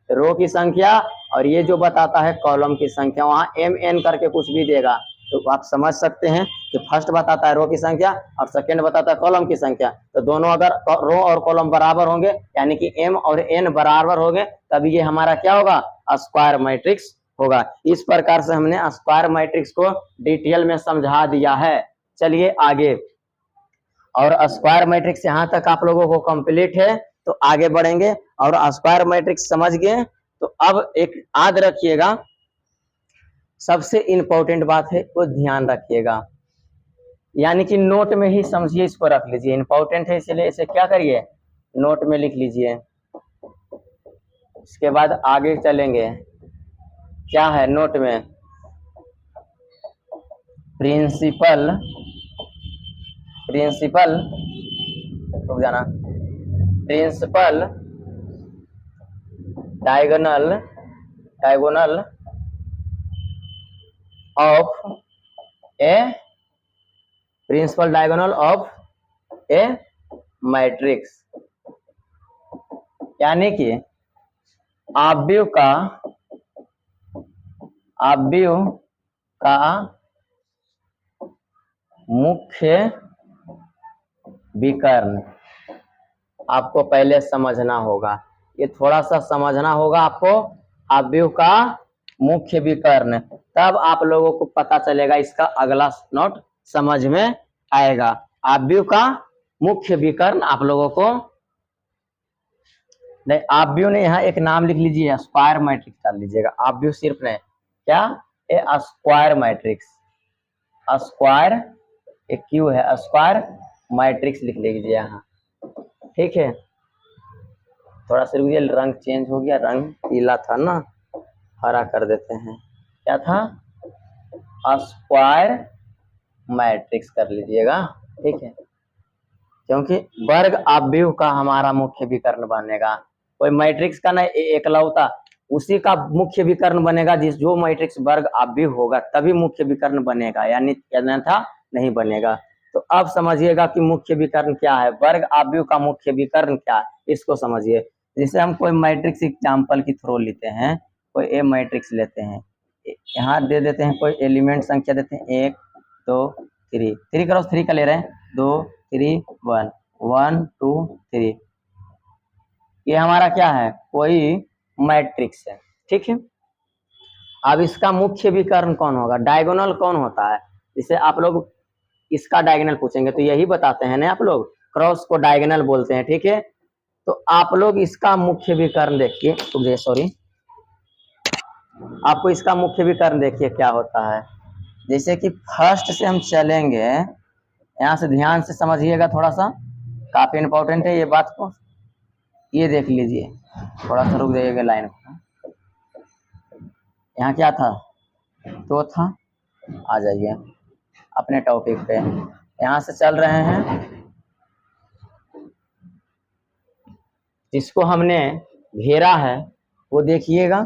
रो की संख्या, और ये जो बताता है कॉलम की संख्या, वहां एम एन करके कुछ भी देगा। तो आप समझ सकते हैं कि फर्स्ट बताता है रो की संख्या और सेकंड बताता है कॉलम की संख्या। तो दोनों अगर रो और कॉलम बराबर होंगे, यानी कि एम और एन बराबर होंगे, तब ये हमारा क्या होगा, स्क्वायर मैट्रिक्स होगा। इस प्रकार से हमने स्क्वायर मैट्रिक्स को डिटेल में समझा दिया है। चलिए आगे, और स्क्वायर मैट्रिक्स यहाँ तक आप लोगों को कंप्लीट है, तो आगे बढ़ेंगे। और स्क्वायर मैट्रिक्स समझ गए, तो अब एक याद रखिएगा, सबसे इंपॉर्टेंट बात है वो ध्यान रखिएगा, यानी कि नोट में ही समझिए, इसको रख लीजिए, इंपॉर्टेंट है इसलिए इसे क्या करिए, नोट में लिख लीजिए। इसके बाद आगे चलेंगे, क्या है नोट में, प्रिंसिपल रुक जाना, principal diagonal of a matrix, यानी कि आव्यूह का मुख्य विकर्ण आपको पहले समझना होगा। ये थोड़ा सा समझना होगा आपको, आव्यूह का मुख्य विकर्ण, तब आप लोगों को पता चलेगा, इसका अगला नोट समझ में आएगा। आव्यूह का मुख्य विकर्ण आप लोगों को नहीं, आव्यूह ने यहाँ एक नाम लिख लीजिए, स्क्वायर मैट्रिक्स डाल लीजिएगा, आव्यूह सिर्फ नहीं, क्या ये स्क्वायर मैट्रिक्स, स्क्वायर एक क्यू है, स्क्वायर मैट्रिक्स लिख लीजिए यहाँ, ठीक है। थोड़ा सा रुकिए, रंग चेंज हो गया, रंग पीला था ना, हरा कर देते हैं, क्या था, स्क्वायर मैट्रिक्स कर लीजिएगा, ठीक है, क्योंकि वर्ग आव्यूह का हमारा मुख्य विकर्ण बनेगा, कोई मैट्रिक्स का ना एकलौता, उसी का मुख्य विकर्ण बनेगा, जो मैट्रिक्स वर्ग आव्यूह होगा तभी मुख्य विकर्ण बनेगा, यानी अन्यथा नहीं बनेगा। तो अब समझिएगा कि मुख्य विकर्ण क्या है, वर्ग आव्यूह का मुख्य विकर्ण क्या है, इसको समझिए। जैसे हम कोई मैट्रिक्स एग्जाम्पल की थ्रू लेते हैं, कोई ए मैट्रिक्स लेते हैं, यहाँ दे देते हैं, कोई एलिमेंट संख्या देते हैं 1 2 3, 3 क्रॉस 3 का ले रहे हैं, 2 3 1 1 2 3, ये हमारा क्या है, कोई मैट्रिक्स है, ठीक है। अब इसका मुख्य विकर्ण कौन होगा, डायगोनल कौन होता है, जिसे आप लोग इसका डायगोनल पूछेंगे तो यही बताते हैं ना आप लोग, क्रॉस को डायगोनल बोलते हैं, ठीक है। तो आप लोग इसका मुख्य विकर्ण देखिए, सॉरी, आपको इसका मुख्य विकर्ण देखिए क्या होता है। जैसे कि फर्स्ट से हम चलेंगे, यहाँ से ध्यान से समझिएगा, थोड़ा सा काफी इंपॉर्टेंट है ये बात को, ये देख लीजिए, थोड़ा सा रुक जाइएगा लाइन को, यहाँ क्या था, तो था, आ जाइए अपने टॉपिक पे, यहाँ से चल रहे हैं, जिसको हमने घेरा है वो देखिएगा,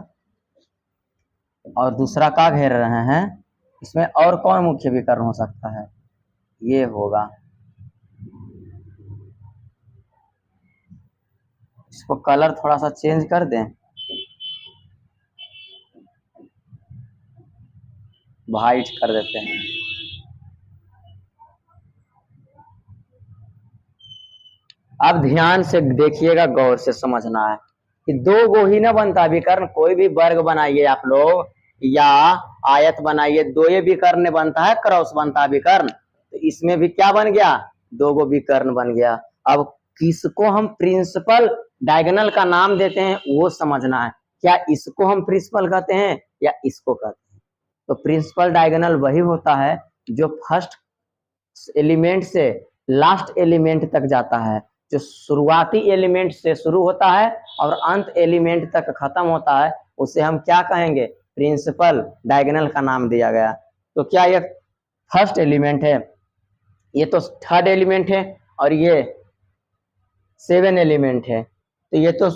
और दूसरा का घेर रहे हैं, इसमें और कौन मुख्य विकर्ण हो सकता है, ये होगा, इसको कलर थोड़ा सा चेंज कर दें, वाइट कर देते हैं। अब ध्यान से देखिएगा, गौर से समझना है कि दो गो ही ना बनता विकर्ण, कोई भी वर्ग बनाइए आप लोग या आयत बनाइए, दो ये विकर्ण बनता है, क्रॉस बनता है विकर्ण, तो इसमें भी क्या बन गया, दो गो विकर्ण बन गया। अब किसको हम प्रिंसिपल डायगोनल का नाम देते हैं वो समझना है, क्या इसको हम प्रिंसिपल कहते हैं या इसको कहते हैं। तो प्रिंसिपल डायगोनल वही होता है जो फर्स्ट एलिमेंट से लास्ट एलिमेंट तक जाता है, जो शुरुआती एलिमेंट से शुरू होता है और अंत एलिमेंट तक खत्म होता है, उसे हम क्या कहेंगे, प्रिंसिपल डायगोनल का नाम दिया गया। तो क्या ये फर्स्ट एलिमेंट है, ये तो थर्ड एलिमेंट है, और ये 7 एलिमेंट है, तो ये तो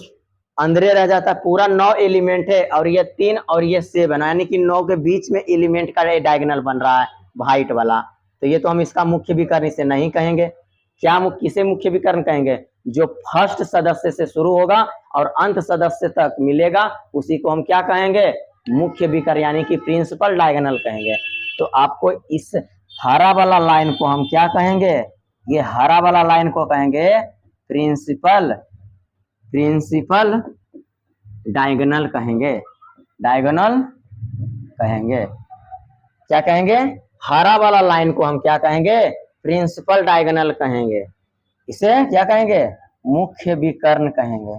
अंदर रह जाता है, पूरा 9 एलिमेंट है, और ये 3 और ये 7, यानी कि 9 के बीच में एलिमेंट का डायगोनल बन रहा है व्हाइट वाला, तो ये तो हम इसका मुख्य विकर्ण इसे नहीं कहेंगे। किसे मुख्य विकर्ण कहेंगे? जो फर्स्ट सदस्य से शुरू होगा और अंत सदस्य तक मिलेगा उसी को हम क्या कहेंगे? मुख्य विकर्ण यानी कि प्रिंसिपल डायगोनल कहेंगे। तो आपको इस हरा वाला लाइन को हम क्या कहेंगे? ये हरा वाला लाइन को कहेंगे प्रिंसिपल डायगोनल कहेंगे। डायगोनल कहेंगे। क्या कहेंगे? हरा वाला लाइन को हम क्या कहेंगे? प्रिंसिपल डायगोनल कहेंगे। इसे क्या कहेंगे? मुख्य विकर्ण कहेंगे।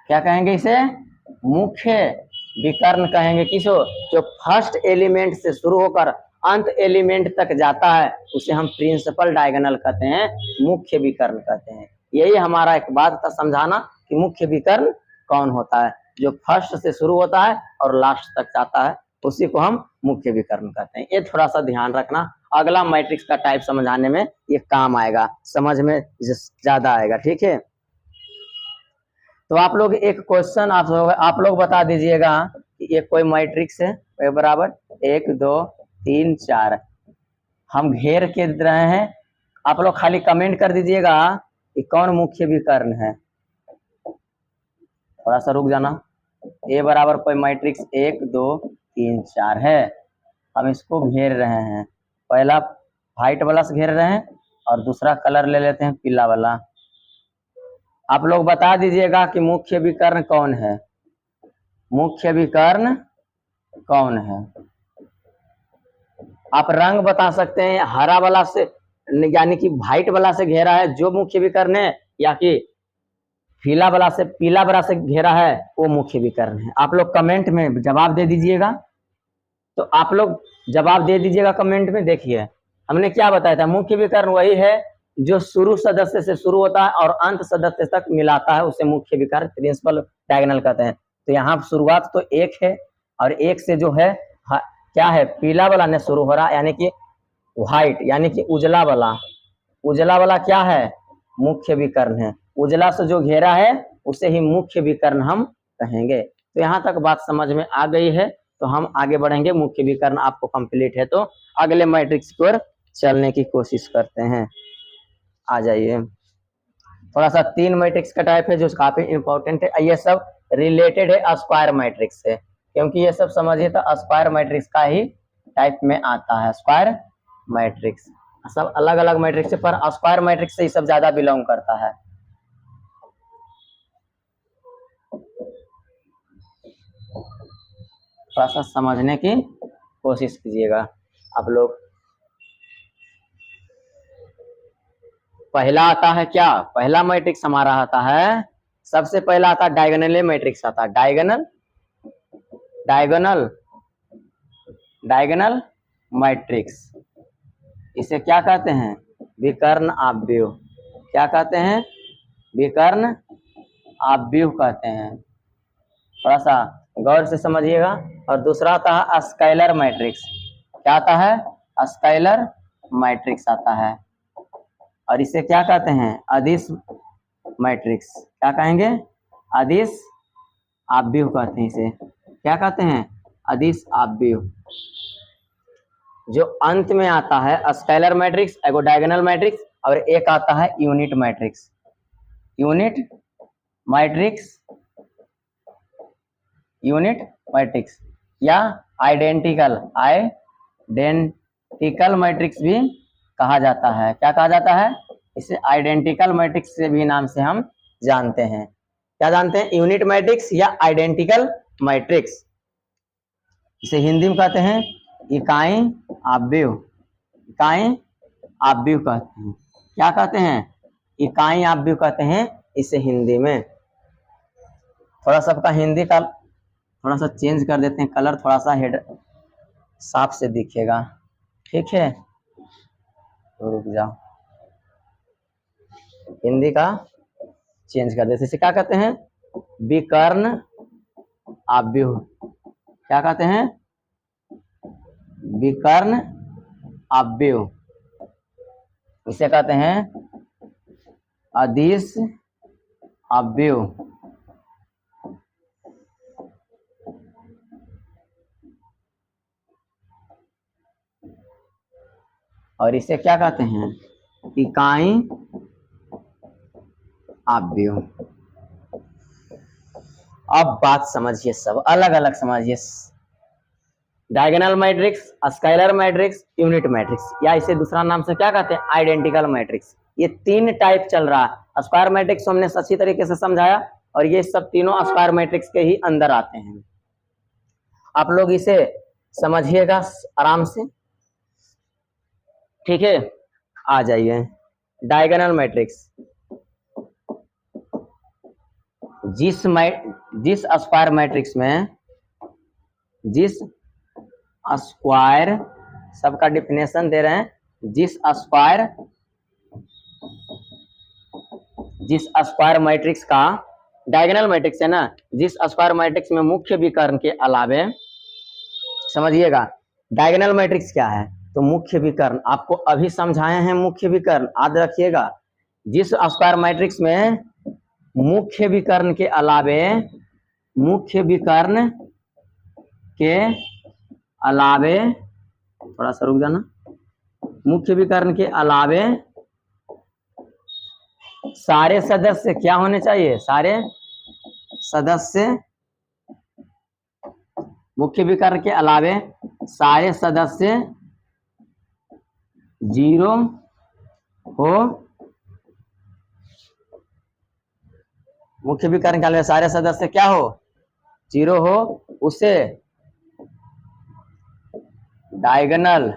क्या कहेंगे? इसे मुख्य विकर्ण कहेंगे। किसो? जो फर्स्ट एलिमेंट से शुरू होकर अंत एलिमेंट तक जाता है उसे हम प्रिंसिपल डायगोनल कहते हैं, मुख्य विकर्ण कहते हैं। यही हमारा एक बात था समझाना कि मुख्य विकर्ण कौन होता है? जो फर्स्ट से शुरू होता है और लास्ट तक जाता है उसी को हम मुख्य विकर्ण कहते हैं। ये थोड़ा सा ध्यान रखना, अगला मैट्रिक्स का टाइप समझाने में ये काम आएगा, समझ में ज्यादा आएगा। ठीक है, तो आप लोग एक क्वेश्चन आप लोग बता दीजिएगा कि ये कोई मैट्रिक्स है बराबर 1 2 3 4 हम घेर के रहे हैं। आप लोग खाली कमेंट कर दीजिएगा कि कौन मुख्य विकर्ण है। थोड़ा सा रुक जाना। ए बराबर कोई मैट्रिक्स 1 2 3 4 है, हम इसको घेर रहे हैं। पहला व्हाइट वाला से घेर रहे हैं और दूसरा कलर ले लेते हैं पीला वाला। आप लोग बता दीजिएगा कि मुख्य विकर्ण कौन है? मुख्य विकर्ण कौन है? आप रंग बता सकते हैं, हरा वाला से यानी कि व्हाइट वाला से घेरा है जो मुख्य विकर्ण है, या कि पीला वाला से घेरा है वो मुख्य विकर्ण है। आप लोग कमेंट में जवाब दे दीजिएगा। तो आप लोग जवाब दे दीजिएगा कमेंट में। देखिए हमने क्या बताया था, मुख्य विकर्ण वही है जो शुरू सदस्य से शुरू होता है और अंत सदस्य तक मिलाता है, उसे मुख्य विकर्ण प्रिंसिपल डायगोनल कहते हैं। तो यहाँ शुरुआत तो 1 है और 1 से जो है क्या है, पीला वाला ने शुरू हो रहा यानी कि व्हाइट यानी कि उजला वाला क्या है? मुख्य विकर्ण है। उजला से जो घेरा है उसे ही मुख्य विकर्ण हम कहेंगे। तो यहाँ तक बात समझ में आ गई है, तो हम आगे बढ़ेंगे। मुख्य विकर्ण आपको कंप्लीट है तो अगले मैट्रिक्स की ओर चलने की कोशिश करते हैं। आ जाइए। थोड़ा सा 3 मैट्रिक्स का टाइप है जो काफी इंपॉर्टेंट है। ये सब रिलेटेड है स्क्वायर मैट्रिक्स से, क्योंकि ये सब समझिए तो स्क्वायर मैट्रिक्स का ही टाइप में आता है। स्क्वायर मैट्रिक्स सब अलग अलग मैट्रिक्स है पर स्क्वायर मैट्रिक्स से ही सब ज्यादा बिलोंग करता है। थोड़ा सा समझने की कोशिश कीजिएगा आप लोग। पहला आता है क्या? पहला मैट्रिक्स हमारा आता है, सबसे पहला आता है डायगोनल मैट्रिक्स आता है। डायगोनल मैट्रिक्स, इसे क्या कहते हैं? विकर्ण आव्यूह। क्या कहते हैं? विकर्ण आव्यूह कहते हैं। थोड़ा सा गौर से समझिएगा। और दूसरा आता है स्केलर मैट्रिक्स। क्या आता है? स्केलर मैट्रिक्स आता है। और इसे क्या कहते हैं? अदिश मैट्रिक्स। क्या कहेंगे? अदिश आव्यूह कहते हैं इसे। क्या कहते हैं? अदिश आव्यूह। जो अंत में आता है स्केलर मैट्रिक्स, एगो डायगोनल मैट्रिक्स और एक आता है यूनिट मैट्रिक्स। यूनिट मैट्रिक्स या आइडेंटिकल मैट्रिक्स भी कहा जाता है। क्या कहा जाता है? इसे आइडेंटिकल मैट्रिक्स से भी नाम से हम जानते हैं। क्या जानते हैं? यूनिट मैट्रिक्स या आइडेंटिकल मैट्रिक्स। इसे हिंदी में कहते हैं इकाई आव्यूह। इकाई आव्यूह कहते हैं। क्या कहते हैं? इकाई आव्यूह कहते हैं इसे हिंदी में। थोड़ा सबका हिंदी का थोड़ा सा चेंज कर देते हैं कलर, थोड़ा सा हेड साफ से दिखेगा। ठीक है, तो रुक जाओ, हिंदी का चेंज कर देते। इसे क्या कहते हैं? विकर्ण आव्यूह। क्या कहते हैं? विकर्ण आव्यूह। इसे कहते हैं अदिश आव्यूह। और इसे क्या कहते हैं? इकाई अवयव। अब बात समझिए, सब अलग अलग समझिए। Diagonal matrix, scalar matrix, unit matrix, या इसे दूसरा नाम से क्या कहते हैं, आइडेंटिकल मैट्रिक्स। ये तीन टाइप चल रहा है। स्क्वायर मैट्रिक्स हमने अच्छी तरीके से समझाया और ये सब तीनों स्क्वायर मैट्रिक्स के ही अंदर आते हैं। आप लोग इसे समझिएगा आराम से, ठीक है। आ जाइए, डायगोनल मैट्रिक्स। जिस स्क्वायर मैट्रिक्स में, जिस स्क्वायर, सबका डिफिनेशन दे रहे हैं, जिस स्क्वायर मैट्रिक्स का, डायगोनल मैट्रिक्स है ना, जिस स्क्वायर मैट्रिक्स में मुख्य विकर्ण के अलावे, समझिएगा डायगोनल मैट्रिक्स क्या है, तो मुख्य विकर्ण आपको अभी समझाए हैं। मुख्य विकर्ण याद रखिएगा, जिस स्क्वायर मैट्रिक्स में मुख्य विकर्ण के अलावे, मुख्य विकर्ण के अलावे, थोड़ा सा रुक जाना, मुख्य विकर्ण के अलावे सारे सदस्य क्या होने चाहिए, सारे सदस्य, मुख्य विकर्ण के अलावे सारे सदस्य 0 हो, मुख्य विकर्ण के अलावे सारे सदस्य क्या हो, 0 हो, उसे डायगोनल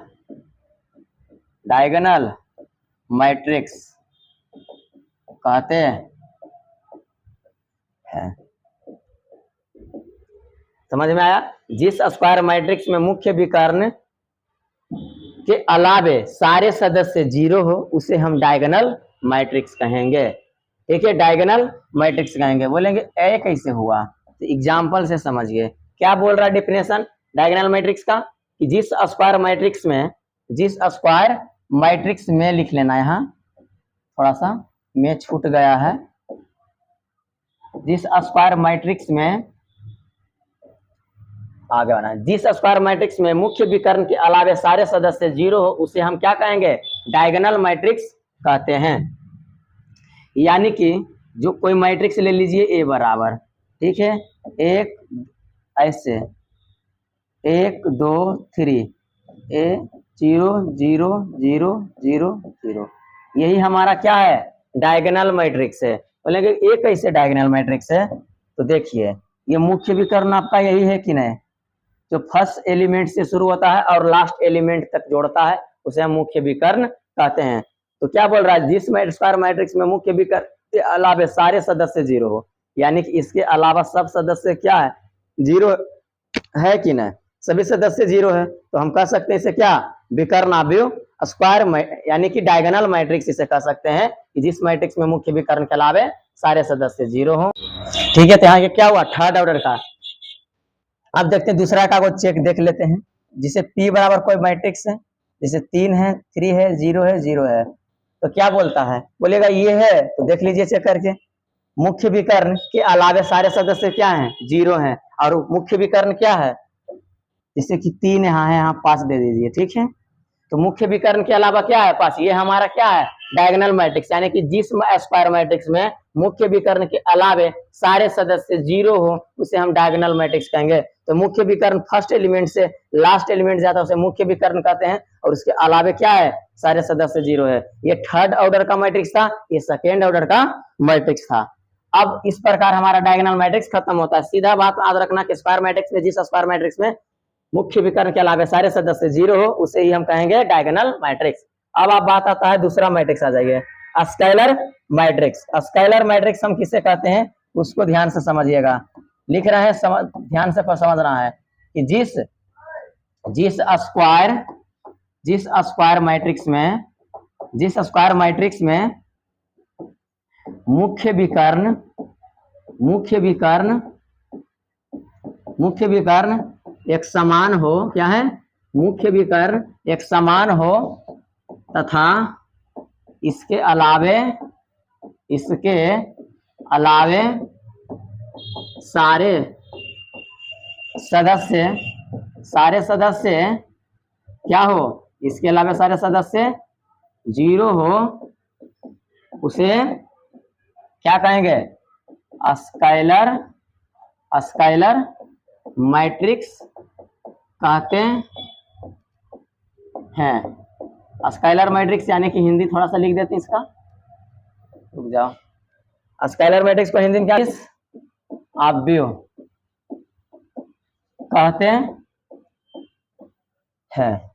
मैट्रिक्स कहते हैं। समझ में आया? जिस स्क्वायर मैट्रिक्स में मुख्य विकर्ण के अलावे सारे सदस्य 0 हो, उसे हम डायगोनल मैट्रिक्स कहेंगे। ठीक है, डायगोनल मैट्रिक्स कहेंगे। बोलेंगे ए कैसे हुआ, तो एग्जाम्पल से समझिए। क्या बोल रहा है डिफिनेशन डायगोनल मैट्रिक्स का, कि जिस स्क्वायर मैट्रिक्स में लिख लेना, यहाँ थोड़ा सा में छूट गया है, जिस स्क्वायर मैट्रिक्स में आगे आना, जिस स्क्वायर मैट्रिक्स में मुख्य विकर्ण के अलावे सारे सदस्य 0 हो, उसे हम क्या कहेंगे, डायगोनल मैट्रिक्स कहते हैं। यानी कि जो कोई मैट्रिक्स ले लीजिए ए बराबर, ठीक है, एक ऐसे 1 2 3 ए 0 0 0 0 0, यही हमारा क्या है, डायगोनल मैट्रिक्स है। बोलेंगे ए कैसे डायगोनल मैट्रिक्स है, तो देखिए ये मुख्य विकर्ण आपका यही है कि नहीं, जो फर्स्ट एलिमेंट से शुरू होता है और लास्ट एलिमेंट तक जोड़ता है, उसे हम मुख्य विकर्ण कहते हैं। तो क्या बोल रहा है, जिस स्क्वायर मैट्रिक्स में मुख्य विकर्ण के अलावे सारे सदस्य 0 हो, यानी कि इसके अलावा सब सदस्य क्या है, 0 है कि नहीं, सभी सदस्य 0 है, तो हम कह सकते हैं इसे क्या, विकर्ण अवयव स्क्वायर, यानी कि डायगोनल मैट्रिक्स इसे कह सकते हैं, कि जिस मैट्रिक्स में मुख्य विकर्ण के अलावे सारे सदस्य 0 हो। ठीक है, तो यहाँ क्या हुआ, थर्ड ऑर्डर का। अब देखते हैं दूसरा कागज चेक देख लेते हैं, जिसे P बराबर कोई मैट्रिक्स है, जैसे 3 है, 3 है, 0 है, 0 है, तो क्या बोलता है, बोलेगा ये है, तो देख लीजिए चेक करके, मुख्य विकर्ण के अलावे सारे सदस्य क्या हैं, 0 हैं, और मुख्य विकर्ण क्या है, जैसे कि 3 यहाँ है, यहाँ 5 दे दीजिए। ठीक है, तो मुख्य विकर्ण के अलावा क्या है, 5, ये हमारा क्या है, डायगोनल मैट्रिक्स। यानी कि जिस स्क्वायर मैट्रिक्स में मुख्य विकर्ण के अलावे सारे सदस्य 0 हो, उसे हम डायगोनल मैट्रिक्स कहेंगे। तो मुख्य विकर्ण फर्स्ट एलिमेंट से लास्ट एलिमेंट जाता है, उसे मुख्य विकर्ण कहते हैं, और उसके अलावे क्या है, सारे सदस्य 0 है। ये थर्ड ऑर्डर का मैट्रिक्स था, ये सेकेंड ऑर्डर का मैट्रिक्स था। अब इस प्रकार हमारा डायगोनल मैट्रिक्स खत्म होता है। सीधा बात याद रखना कि स्क्वायर मैट्रिक्स में, जिस स्क्वायर मैट्रिक्स में मुख्य विकर्ण के अलावे सारे सदस्य 0 हो, उसे ही हम कहेंगे डायगोनल मैट्रिक्स। अब आप बात आता है दूसरा मैट्रिक्स, आ जाइए स्केलर मैट्रिक्स। स्केलर मैट्रिक्स हम किसे कहते हैं, उसको ध्यान से समझिएगा। लिख रहे हैं, ध्यान से समझना है कि जिस स्क्वायर मैट्रिक्स में मुख्य विकर्ण एक समान हो, क्या है, मुख्य विकर्ण एक समान हो, तथा इसके अलावे सारे सदस्य क्या हो, इसके अलावा सारे सदस्य 0 हो, उसे क्या कहेंगे? स्केलर मैट्रिक्स कहते हैं। स्केलर मैट्रिक्स यानी कि हिंदी थोड़ा सा लिख देते हैं इसका, रुक जाओ। स्केलर मैट्रिक्स को हिंदी में क्या आव्यूह कहते हैं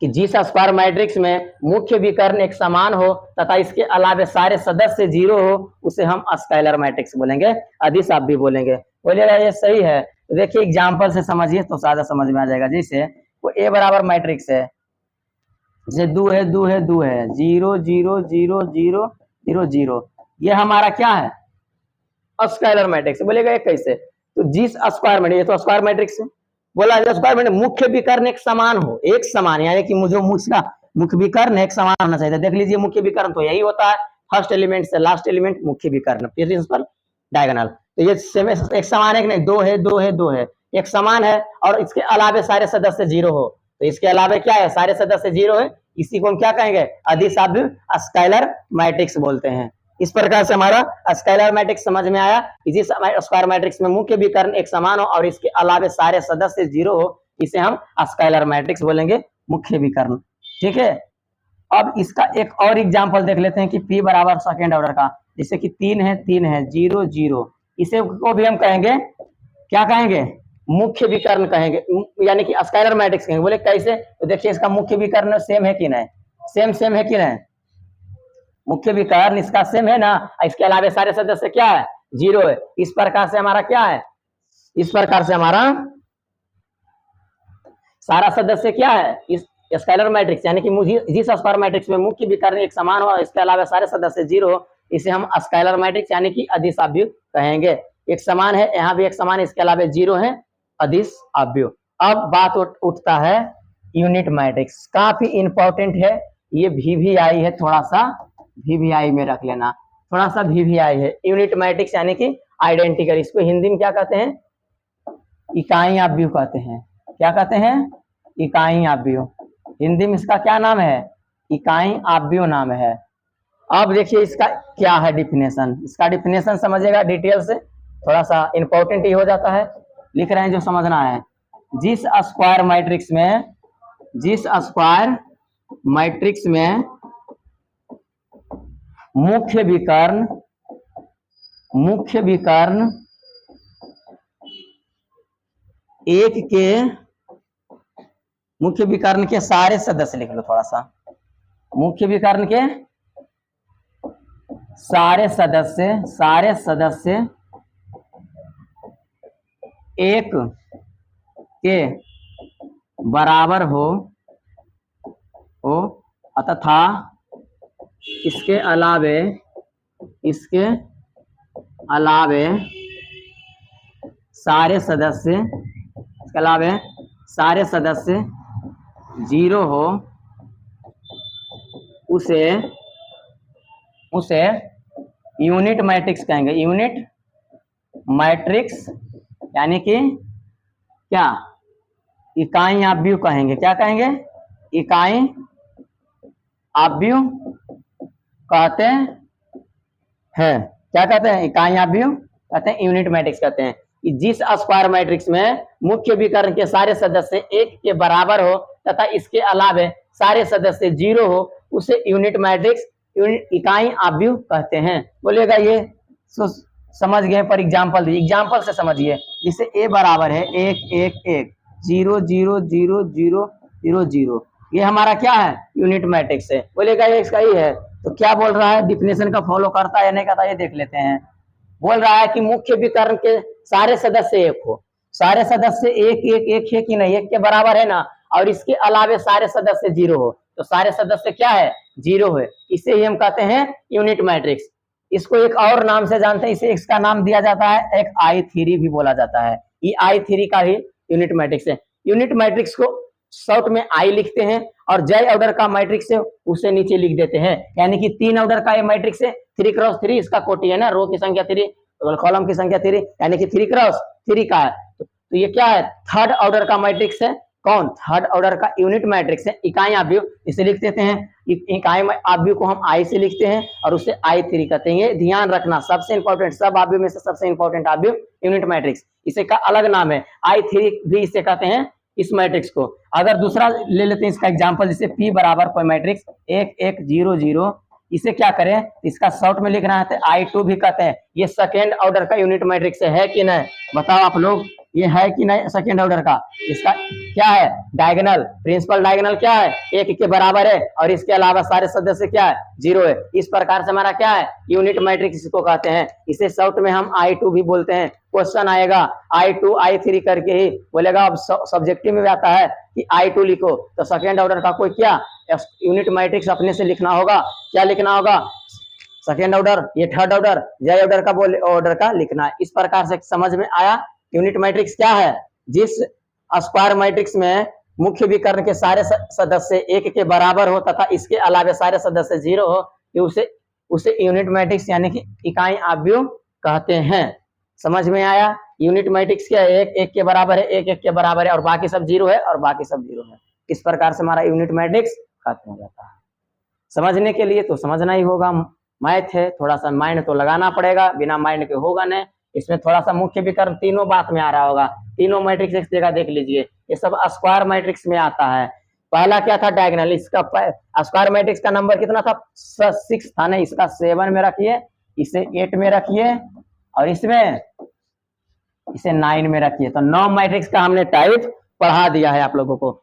कि जिस स्क्वायर मैट्रिक्स में मुख्य विकर्ण एक समान हो तथा इसके अलावा सारे सदस्य जीरो हो उसे हम स्केलर मैट्रिक्स बोलेंगे, अदिश आव्यूह बोलेंगे। बोलिएगा ये सही है? तो देखिए एग्जाम्पल से समझिए तो ज्यादा समझ में आ जाएगा। जैसे वो ए बराबर मैट्रिक्स है, जैसे दो है 0 0 0 0 0 0, ये हमारा क्या है? Scalar matrix. बोलेगा ये कैसे? तो जिस स्क्वायर मैट्रिक्स, ये तो स्क्वायर मैट्रिक्स है, बोला स्क्वायर मैट्रिक्स मुख्य विकर्ण एक समान हो, एक समान यानी कि मुझे मुख्य विकर्ण एक समान होना चाहिए। देख लीजिए मुख्य विकर्ण तो यही होता है, फर्स्ट एलिमेंट से लास्ट एलिमेंट मुख्य विकर्ण, प्रिंसिपल डायगोनल। तो ये सेम एक समान है कि नहीं? दो है, एक समान है और इसके अलावे सारे सदस्य जीरो हो, तो इसके अलावे क्या है? सारे सदस्य जीरो है, इसी को हम क्या कहेंगे? अदिश आव्यूह स्केलर मैट्रिक्स बोलते हैं। इस प्रकार से हमारा स्केलर मैट्रिक्स समझ में आया कि जिस स्क्वायर मैट्रिक्स में मुख्य विकर्ण एक समान हो और इसके अलावे सारे सदस्य जीरो हो, इसे हम स्केलर मैट्रिक्स बोलेंगे, मुख्य विकर्ण। ठीक है, अब इसका एक और एग्जांपल देख लेते हैं कि P बराबर सेकेंड ऑर्डर का, जैसे कि 3 है 0 0, इसे को भी हम कहेंगे, क्या कहेंगे? मुख्य विकर्ण कहेंगे, यानी कि स्केलर मैट्रिक्स कहेंगे। बोले कैसे? तो देखिए इसका मुख्य विकर्ण सेम है कि नहीं? सेम है कि नहीं? मुख्य विकर्ण इसका सेम है ना, इसके अलावे सारे सदस्य क्या है? जीरो है। इस प्रकार से हमारा क्या है? इस प्रकार से हमारा सारा सदस्य क्या है? इस स्केलर मैट्रिक्स यानी कि मुझे जिस स्क्वायर मैट्रिक्स में मुख्य विकर्ण एक समान हो इसके अलावा सारे सदस्य जीरो हो, इसे हम स्केलर मैट्रिक्स यानी कि अदिश आव्यूह कहेंगे। एक समान है, यहाँ भी एक समान है, इसके अलावा जीरो है, अदिश आव्यूह। अब बात उठता है यूनिट मैट्रिक्स, काफी इंपॉर्टेंट है ये, VVI है, थोड़ा सा VVI में रख लेना, थोड़ा सा VVI है। यूनिट मैट्रिक्स यानी कि आइडेंटिकल, इसको हिंदी में क्या कहते हैं? इकाई आव्यूह कहते हैं। क्या कहते हैं? इकाई आव्यूह। हिंदी में इसका क्या नाम है? इकाई आव्यूह नाम है। अब देखिए इसका क्या है डिफिनेशन, इसका डिफिनेशन समझिएगा डिटेल से, थोड़ा सा इंपॉर्टेंट ही हो जाता है, लिख रहे हैं जो समझना है। जिस स्क्वायर मैट्रिक्स में मुख्य विकर्ण एक के मुख्य विकर्ण के सारे सदस्य लिख लो, थोड़ा सा मुख्य विकर्ण के सारे सदस्य एक के बराबर हो तथा इसके अलावे सारे सदस्य जीरो हो, उसे यूनिट मैट्रिक्स कहेंगे। यूनिट मैट्रिक्स यानी कि क्या? इकाई आव्यूह कहेंगे। क्या कहेंगे? इकाई आव्यूह कहते हैं। क्या कहते हैं? इकाई आव्यूह कहते हैं, यूनिट मैट्रिक्स कहते हैं। कि जिस स्क्वायर मैट्रिक्स में मुख्य विकर्ण के सारे सदस्य एक के बराबर हो तथा इसके अलावे सारे सदस्य जीरो हो, उसे यूनिट मैट्रिक्स इकाई आव्यूह कहते हैं। बोलिएगा ये समझ गए? पर एग्जाम्पल दीजिए, एग्जाम्पल से समझिए। जिसे ए बराबर है 1 1 1 0 0 0 0 0 0, ये हमारा क्या है? यूनिट मैट्रिक्स है। बोलेगा ये इसका ही है, तो क्या बोल रहा है? डिफिनेशन का फॉलो करता है या नहीं करता, ये देख लेते हैं। बोल रहा है कि मुख्य विकर्ण के सारे सदस्य एक हो, सारे सदस्य एक है कि नहीं? एक के बराबर है ना, और इसके अलावे सारे सदस्य जीरो हो, तो सारे सदस्य क्या है? जीरो है। इसे ही हम कहते हैं यूनिट मैट्रिक्स। इसको एक और नाम से जानते हैं, इसे इसका नाम दिया जाता है, एक I3 भी बोला जाता है। ये I3 का ही यूनिट मैट्रिक्स है। यूनिट मैट्रिक्स को शॉर्ट में I लिखते हैं और जय ऑर्डर का मैट्रिक्स है उसे नीचे लिख देते हैं, यानी कि 3 ऑर्डर का ये मैट्रिक्स है, 3 क्रॉस 3 इसका कोटि है ना, रो की संख्या 3, कॉलम की संख्या 3, यानी कि 3 क्रॉस 3 का है। तो ये क्या है? थर्ड ऑर्डर का मैट्रिक्स है, कौन, थर्ड ऑर्डर का यूनिट मैट्रिक्स है, इकाई आव्यूह, इसे लिख देते हैं, इकाई आव्यूह को हम आई से लिखते हैं और उसे I3 कहते हैं। ये ध्यान रखना, सबसे इंपॉर्टेंट, सब आव्यूह में से सबसे इंपॉर्टेंट आव्यूह यूनिट मैट्रिक्स, इसे का अलग नाम है I3 भी इसे कहते हैं इस मैट्रिक्स को। अगर दूसरा ले लेते हैं इसका एग्जांपल, जैसे P बराबर कोई मैट्रिक्स 1 1 0 0, इसे क्या करें, इसका शॉर्ट में लिखना है तो I2 भी कहते हैं। ये सेकेंड ऑर्डर का यूनिट मैट्रिक्स है कि नहीं, बताओ आप लोग, ये है कि नहीं सेकेंड ऑर्डर का। इसका क्या है, डायगोनल, प्रिंसिपल डायगोनल क्या है, 1 के बराबर है और इसके अलावा सारे सदस्य क्या है, 0 है। इस प्रकार से हमारा क्या है, यूनिट मैट्रिक्स इसको कहते हैं। इसे शॉर्ट में हम I2 भी बोलते हैं। क्वेश्चन आएगा I2 I3 करके ही बोलेगा, अब सब्जेक्टिव में आता है कि I2 लिखो, तो सेकेंड ऑर्डर का कोई क्या यूनिट मैट्रिक्स अपने से लिखना होगा, क्या लिखना होगा, सेकेंड ऑर्डर, ये थर्ड ऑर्डर, जे ऑर्डर का बोले ऑर्डर का लिखना है। इस प्रकार से समझ में आया। यूनिट मैट्रिक्स क्या है, जिस स्क्वायर मैट्रिक्स में मुख्य विकर्ण के सारे सदस्य 1 के बराबर हो तथा इसके अलावा सारे सदस्य 0 हो, उसे यूनिट मैट्रिक्स यानी कि इकाई आव्यूह कहते हैं। समझ में आया। यूनिट मैट्रिक्स क्या है, 1 1 के बराबर है, 1 1 के बराबर है और बाकी सब 0 है और बाकी सब 0 है। इस प्रकार से हमारा यूनिट मैट्रिक्स खत्म हो जाता है। समझने के लिए तो समझना ही होगा, मैथ है, थोड़ा सा माइंड तो लगाना पड़ेगा, बिना माइंड के होगा नहीं। इसमें थोड़ा सा मुख्य विकर्ण तीनों बात में आ रहा होगा, तीनों मैट्रिक्स एक जगह देख लीजिए, ये सब स्क्वायर मैट्रिक्स में आता है। पहला क्या था, डायगोनल, इसका स्क्वायर मैट्रिक्स का नंबर कितना था, 6 था ना, इसका 7 में रखिए, इसे 8 में रखिए और इसमें इसे 9 में रखिए। तो 9 मैट्रिक्स का हमने टाइप पढ़ा दिया है आप लोगों को।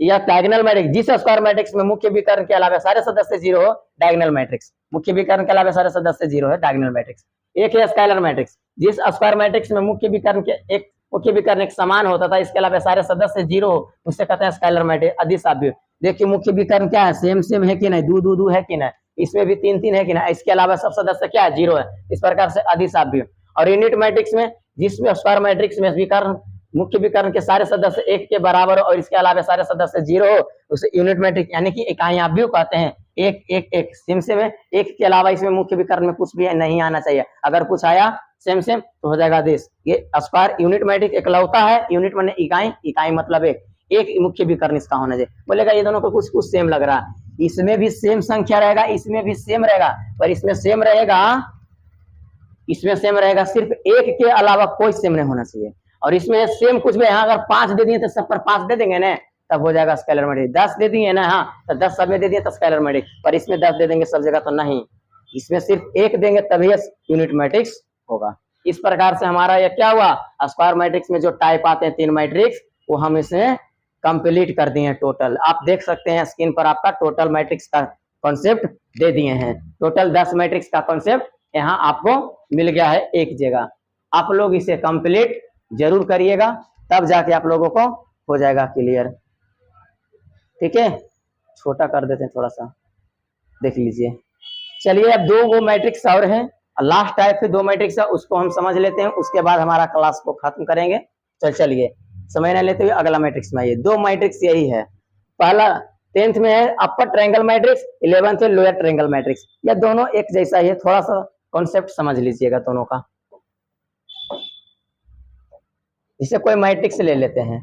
यह डायगोनल मैट्रिक्स, जिस स्क्वायर मैट्रिक्स में मुख्य विकर्ण के अलावा सारे सदस्य 0 हो, डायगोनल मैट्रिक्स, मुख्य विकर्ण के अलावा सारे सदस्य 0 है, डायगोनल मैट्रिक्स। एक है स्केलर मैट्रिक्स, जिस स्क्वायर मैट्रिक्स में मुख्य विकर्ण एक समान होता था, इसके अलावा सारे सदस्य 0 हो, उसे कहते हैं स्केलर मैट्रिक्स, अदिश आव्यूह। देखिए मुख्य विकर्ण क्या है, सेम सेम है कि नहीं, 2 2 2 है कि नहीं, इसमें भी 3 3 है कि नहीं, इसके अलावा सब सदस्य क्या है, 0 है। इस प्रकार से अदिश आव्यूह। और यूनिट मैट्रिक्स में, जिसमें स्क्वायर मैट्रिक्स में विकर्ण मुख्य विकर्ण के सारे सदस्य 1 के बराबर और इसके अलावा सारे सदस्य 0 हो, उसे यूनिट मैट्रिक्स यानी कि इकाई आव्यूह कहते हैं। 1 1 1 सेम सेम है, 1 के अलावा इसमें मुख्य विकर्ण में कुछ भी नहीं आना चाहिए, अगर कुछ आया सेम सेम तो हो जाएगा आदेश। ये स्क्वायर यूनिट मैट्रिक्स एकलौता है, यूनिट माने इकाई, इकाई मतलब एक मुख्य विकर्ण इसका होना चाहिए। बोलेगा ये दोनों को कुछ कुछ सेम लग रहा है, इसमें भी सेम संख्या रहेगा, इसमें भी सेम रहेगा, पर इसमें सेम रहेगा, इसमें सेम रहेगा, सिर्फ 1 के अलावा कोई सेम नहीं होना चाहिए। और इसमें सेम कुछ भी, यहाँ अगर 5 दे दिए तो सब पर 5 दे देंगे ना, तब हो जाएगा स्केलर मैट्रिक्स। 10 दे दिए ना, हाँ, तो 10 सब में दे दिए तो स्केलर मैट्रिक्स, पर इसमें 10 दे देंगे सब जगह तो नहीं, इसमें सिर्फ 1 देंगे तभी यूनिट मैट्रिक्स होगा। इस प्रकार से हमारा ये क्या हुआ, स्क्वायर मैट्रिक्स में जो टाइप आते हैं 3 मैट्रिक्स, वो हम इसे कंप्लीट कर दिए टोटल। आप देख सकते हैं स्क्रीन पर, आपका टोटल मैट्रिक्स का कॉन्सेप्ट दे दिए हैं। टोटल 10 मैट्रिक्स का कॉन्सेप्ट यहाँ आपको मिल गया है एक जगह। आप लोग इसे कंप्लीट जरूर करिएगा, तब जाके आप लोगों को हो जाएगा क्लियर। ठीक है, छोटा कर देते हैं थोड़ा सा, देख लीजिए। चलिए अब 2 मैट्रिक्स और हैं, लास्ट टाइप से 2 मैट्रिक्स है, उसको हम समझ लेते हैं, उसके बाद हमारा क्लास को खत्म करेंगे। चलिए समय न लेते हुए अगला मैट्रिक्स में आइए। 2 मैट्रिक्स यही है, पहला 10th में है अपर ट्रायंगल मैट्रिक्स, 11th में लोअर ट्रायंगल मैट्रिक्स। ये दोनों एक जैसा ही है, थोड़ा सा कॉन्सेप्ट समझ लीजिएगा दोनों का। इसे कोई मैट्रिक्स ले लेते हैं,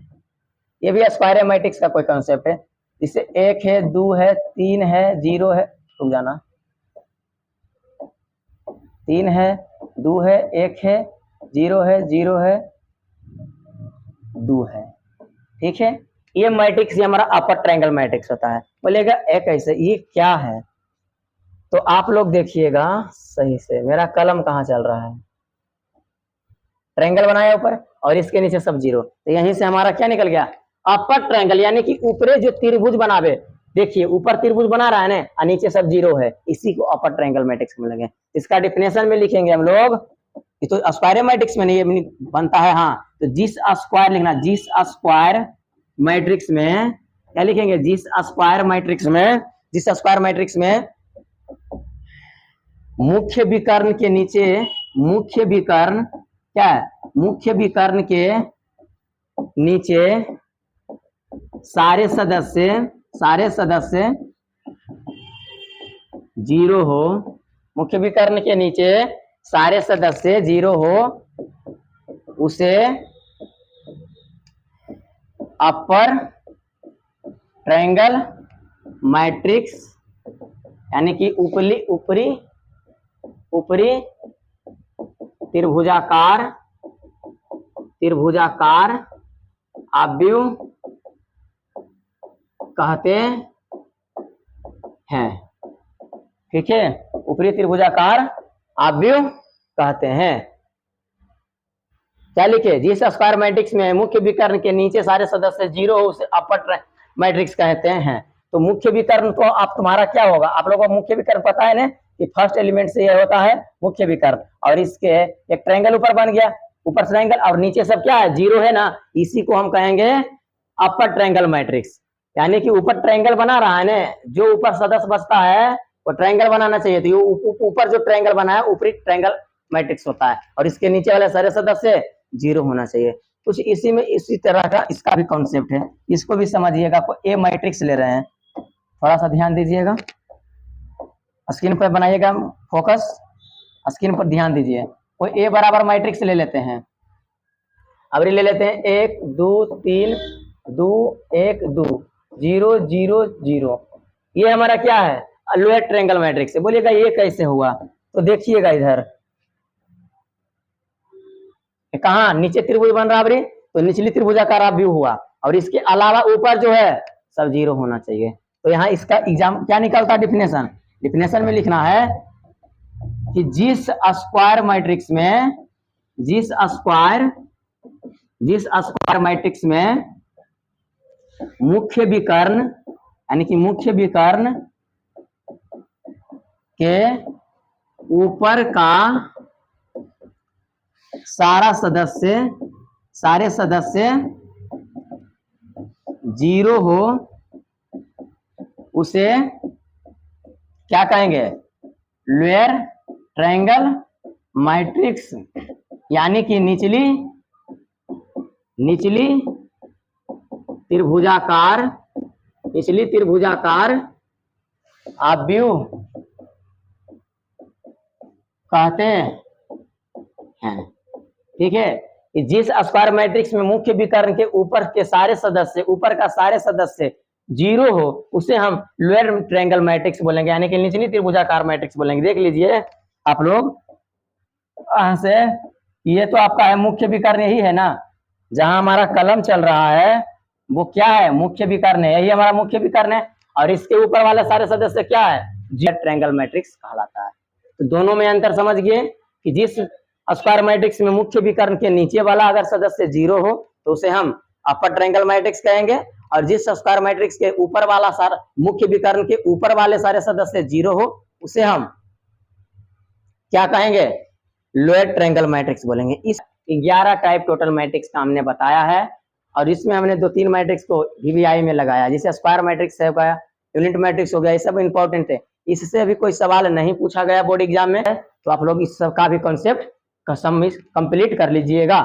ये भी स्क्वायर मैट्रिक्स का कोई कॉन्सेप्ट है। इसे 1 है, 2 है, 3 है, 0 है, रुक जाना, 3 है, 2 है, 1 है, 0 है, 0 है, 2 है। ठीक है, ये मैट्रिक्स ये हमारा अपर ट्रायंगल मैट्रिक्स होता है। बोलेगा एक ऐसे ये क्या है, तो आप लोग देखिएगा सही से, मेरा कलम कहाँ चल रहा है, ट्रायंगल बनाया ऊपर और इसके नीचे सब 0, तो यहीं से हमारा क्या निकल गया, अपर ट्रायंगल, यानी कि ऊपरे जो त्रिभुज बनावे, देखिए ऊपर त्रिभुज बना रहा है ना और नीचे सब 0 है, इसी को अपर ट्रायंगल मैट्रिक्स में लगे। इसका डिफिनेशन में लिखेंगे हम लोग, ये तो स्क्वायर मैट्रिक्स में नहीं बनता है, हाँ, तो जिस स्क्वायर लिखना, जिस स्क्वायर मैट्रिक्स में क्या लिखेंगे, जिस स्क्वायर मैट्रिक्स में, जिस स्क्वायर मैट्रिक्स में मुख्य विकर्ण के नीचे, मुख्य विकर्ण क्या है, मुख्य विकर्ण के नीचे सारे सदस्य 0 हो, मुख्य विकर्ण के नीचे सारे सदस्य 0 हो, उसे अपर ट्रायंगल मैट्रिक्स, यानी कि ऊपरी त्रिभुजाकार आव्यूह कहते हैं। ठीक है, ऊपरी त्रिभुजाकार आव्यूह कहते हैं। क्या लिखे, जिस स्क्वायर मैट्रिक्स में मुख्य विकर्ण के नीचे सारे सदस्य जीरो हो उसे अपर मैट्रिक्स कहते हैं। तो मुख्य विकर्ण तो आप तुम्हारा क्या होगा, आप लोगों को मुख्य विकर्ण पता है ना कि फर्स्ट एलिमेंट से ये होता है मुख्य विकर्ण, और इसके एक ट्रायंगल ऊपर बन गया, ऊपर ट्रायंगल और नीचे सब क्या है, जीरो है ना, इसी को हम कहेंगे अपर ट्रायंगल मैट्रिक्स। यानी कि ऊपर ट्रायंगल बना रहा है ना, जो ऊपर सदस्य बचता है वो ट्रायंगल बनाना चाहिए, तो ऊपर जो ट्रायंगल बना है ऊपरी ट्रायंगल मैट्रिक्स होता है, और इसके नीचे वाले सारे सदस्य जीरो होना चाहिए। कुछ इसी में इसी तरह का इसका भी कॉन्सेप्ट है, इसको भी समझिएगा। कोई ए मैट्रिक्स ले रहे हैं, थोड़ा सा ध्यान दीजिएगा, स्क्रीन पर बनाइएगा फोकस, स्क्रीन पर ध्यान दीजिए। कोई ए बराबर मैट्रिक्स ले लेते हैं, अब ले लेते हैं 1 2 3 2 1 2 0 0 0, ये हमारा क्या है, लोअर ट्रायंगल मैट्रिक्स है। बोलिएगा ये कैसे हुआ, तो देखिएगा इधर कहा नीचे त्रिभुज बन रहा है, तो निचली त्रिभुजाकार आव्यूह हुआ, और इसके अलावा ऊपर जो है सब जीरो होना चाहिए। तो यहाँ इसका एग्जाम क्या निकलता है, डिफिनेशन में लिखना है कि जिस स्क्वायर मैट्रिक्स में मुख्य विकर्ण, यानी कि मुख्य विकर्ण के ऊपर का सारे सदस्य जीरो हो उसे क्या कहेंगे, लोअर ट्रायंगल मैट्रिक्स, यानी कि निचली त्रिभुजाकार आव्यूह कहते हैं। ठीक है, जिस स्क्वायर मैट्रिक्स में मुख्य विकर्ण के ऊपर का सारे सदस्य जीरो हो उसे हम लोअर ट्रायंगल मैट्रिक्स बोलेंगे, यानी कि निचली त्रिभुजाकार मैट्रिक्स बोलेंगे। देख लीजिए आप लोग से, ये तो आपका है मुख्य विकर्ण, यही है ना, जहां हमारा कलम चल रहा है वो क्या है, मुख्य विकर्ण है, यही हमारा मुख्य विकर्ण है, और इसके ऊपर वाले सारे सदस्य क्या है, लोअर ट्रायंगल मैट्रिक्स कहलाता है। तो दोनों में अंतर समझ गए कि जिस स्क्वायर मैट्रिक्स में मुख्य विकर्ण के नीचे वाला अगर सदस्य जीरो हो तो उसे हम अपर ट्रायंगल मैट्रिक्स कहेंगे, और जिस स्क्वायर मैट्रिक्स के ऊपर वाला सारा मुख्य विकर्ण के ऊपर वाले सारे सदस्य जीरो हो उसे हम क्या कहेंगे, लोअर ट्रायंगल मैट्रिक्स बोलेंगे। इस 11 टाइप टोटल मैट्रिक्स का हमने बताया है, और इसमें हमने 2-3 मैट्रिक्स को VVI में लगाया, जैसे स्क्वायर मैट्रिक्स हो गया, यूनिट मैट्रिक्स हो गया, ये सब इंपॉर्टेंट है। इससे अभी कोई सवाल नहीं पूछा गया बोर्ड एग्जाम में, तो आप लोग इस सब का भी कॉन्सेप्ट कंप्लीट कर लीजिएगा।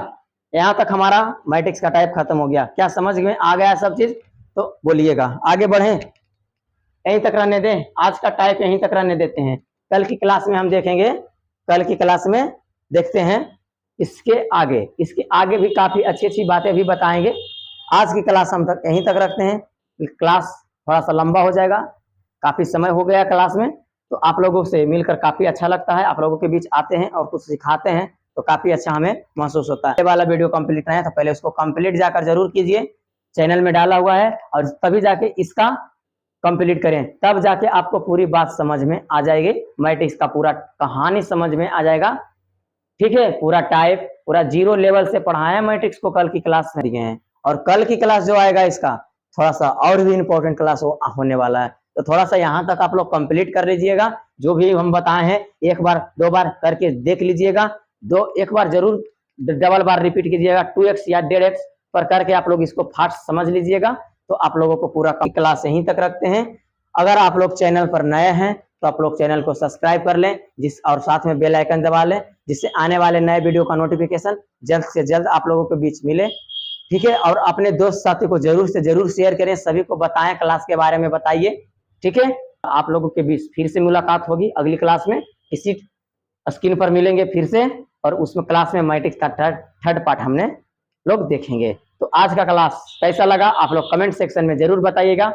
यहाँ तक हमारा मैट्रिक्स का टाइप खत्म हो गया, क्या समझ में आ गया सब चीज, तो बोलिएगा। आगे बढ़े, यहीं तक रहने दें, आज का टाइप यहीं तक रहने देते हैं, कल की क्लास में हम देखेंगे, कल की क्लास में देखते हैं इसके आगे भी काफी अच्छी बातें भी बताएंगे। आज की क्लास हम तक यहीं तक रखते हैं, क्लास थोड़ा सा लंबा हो जाएगा, काफी समय हो गया क्लास में, तो आप लोगों से मिलकर काफी अच्छा लगता है, आप लोगों के बीच आते हैं और कुछ सिखाते हैं तो काफी अच्छा हमें महसूस होता है। ये वाला वीडियो कंप्लीट नहीं है तो पहले उसको कंप्लीट जाकर जरूर कीजिए, चैनल में डाला हुआ है, और तभी जाके इसका कंप्लीट करें, तब जाके आपको पूरी बात समझ में आ जाएगी, मैट्रिक्स का पूरा कहानी समझ में आ जाएगा। ठीक है, पूरा टाइप पूरा जीरो लेवल से पढ़ाया मैट्रिक्स को, कल की क्लास में दिए हैं, और कल की क्लास जो आएगा इसका थोड़ा सा और भी इंपॉर्टेंट क्लास होने वाला है, तो थोड़ा सा यहाँ तक आप लोग कंप्लीट कर लीजिएगा। जो भी हम बताए हैं 1 बार 2 बार करके देख लीजिएगा, एक बार जरूर डबल बार रिपीट कीजिएगा, 2x या 1.5x पर करके आप लोग इसको फास्ट समझ लीजिएगा, तो आप लोगों को पूरा क्लास यहीं तक रखते हैं। अगर आप लोग चैनल पर नए हैं तो आप लोग चैनल को सब्सक्राइब कर लें, और साथ में बेल आइकन दबा लें, जिससे आने वाले नए वीडियो का नोटिफिकेशन जल्द से जल्द आप लोगों के बीच मिले। ठीक है, और अपने दोस्त साथी को जरूर से जरूर शेयर करें, सभी को बताएं, क्लास के बारे में बताइए। ठीक है, आप लोगों के बीच फिर से मुलाकात होगी अगली क्लास में, इसी स्क्रीन पर मिलेंगे फिर से, और उसमें क्लास में मैट्रिक्स का थर्ड पार्ट हमने लोग देखेंगे। तो आज का क्लास कैसा लगा आप लोग कमेंट सेक्शन में जरूर बताइएगा।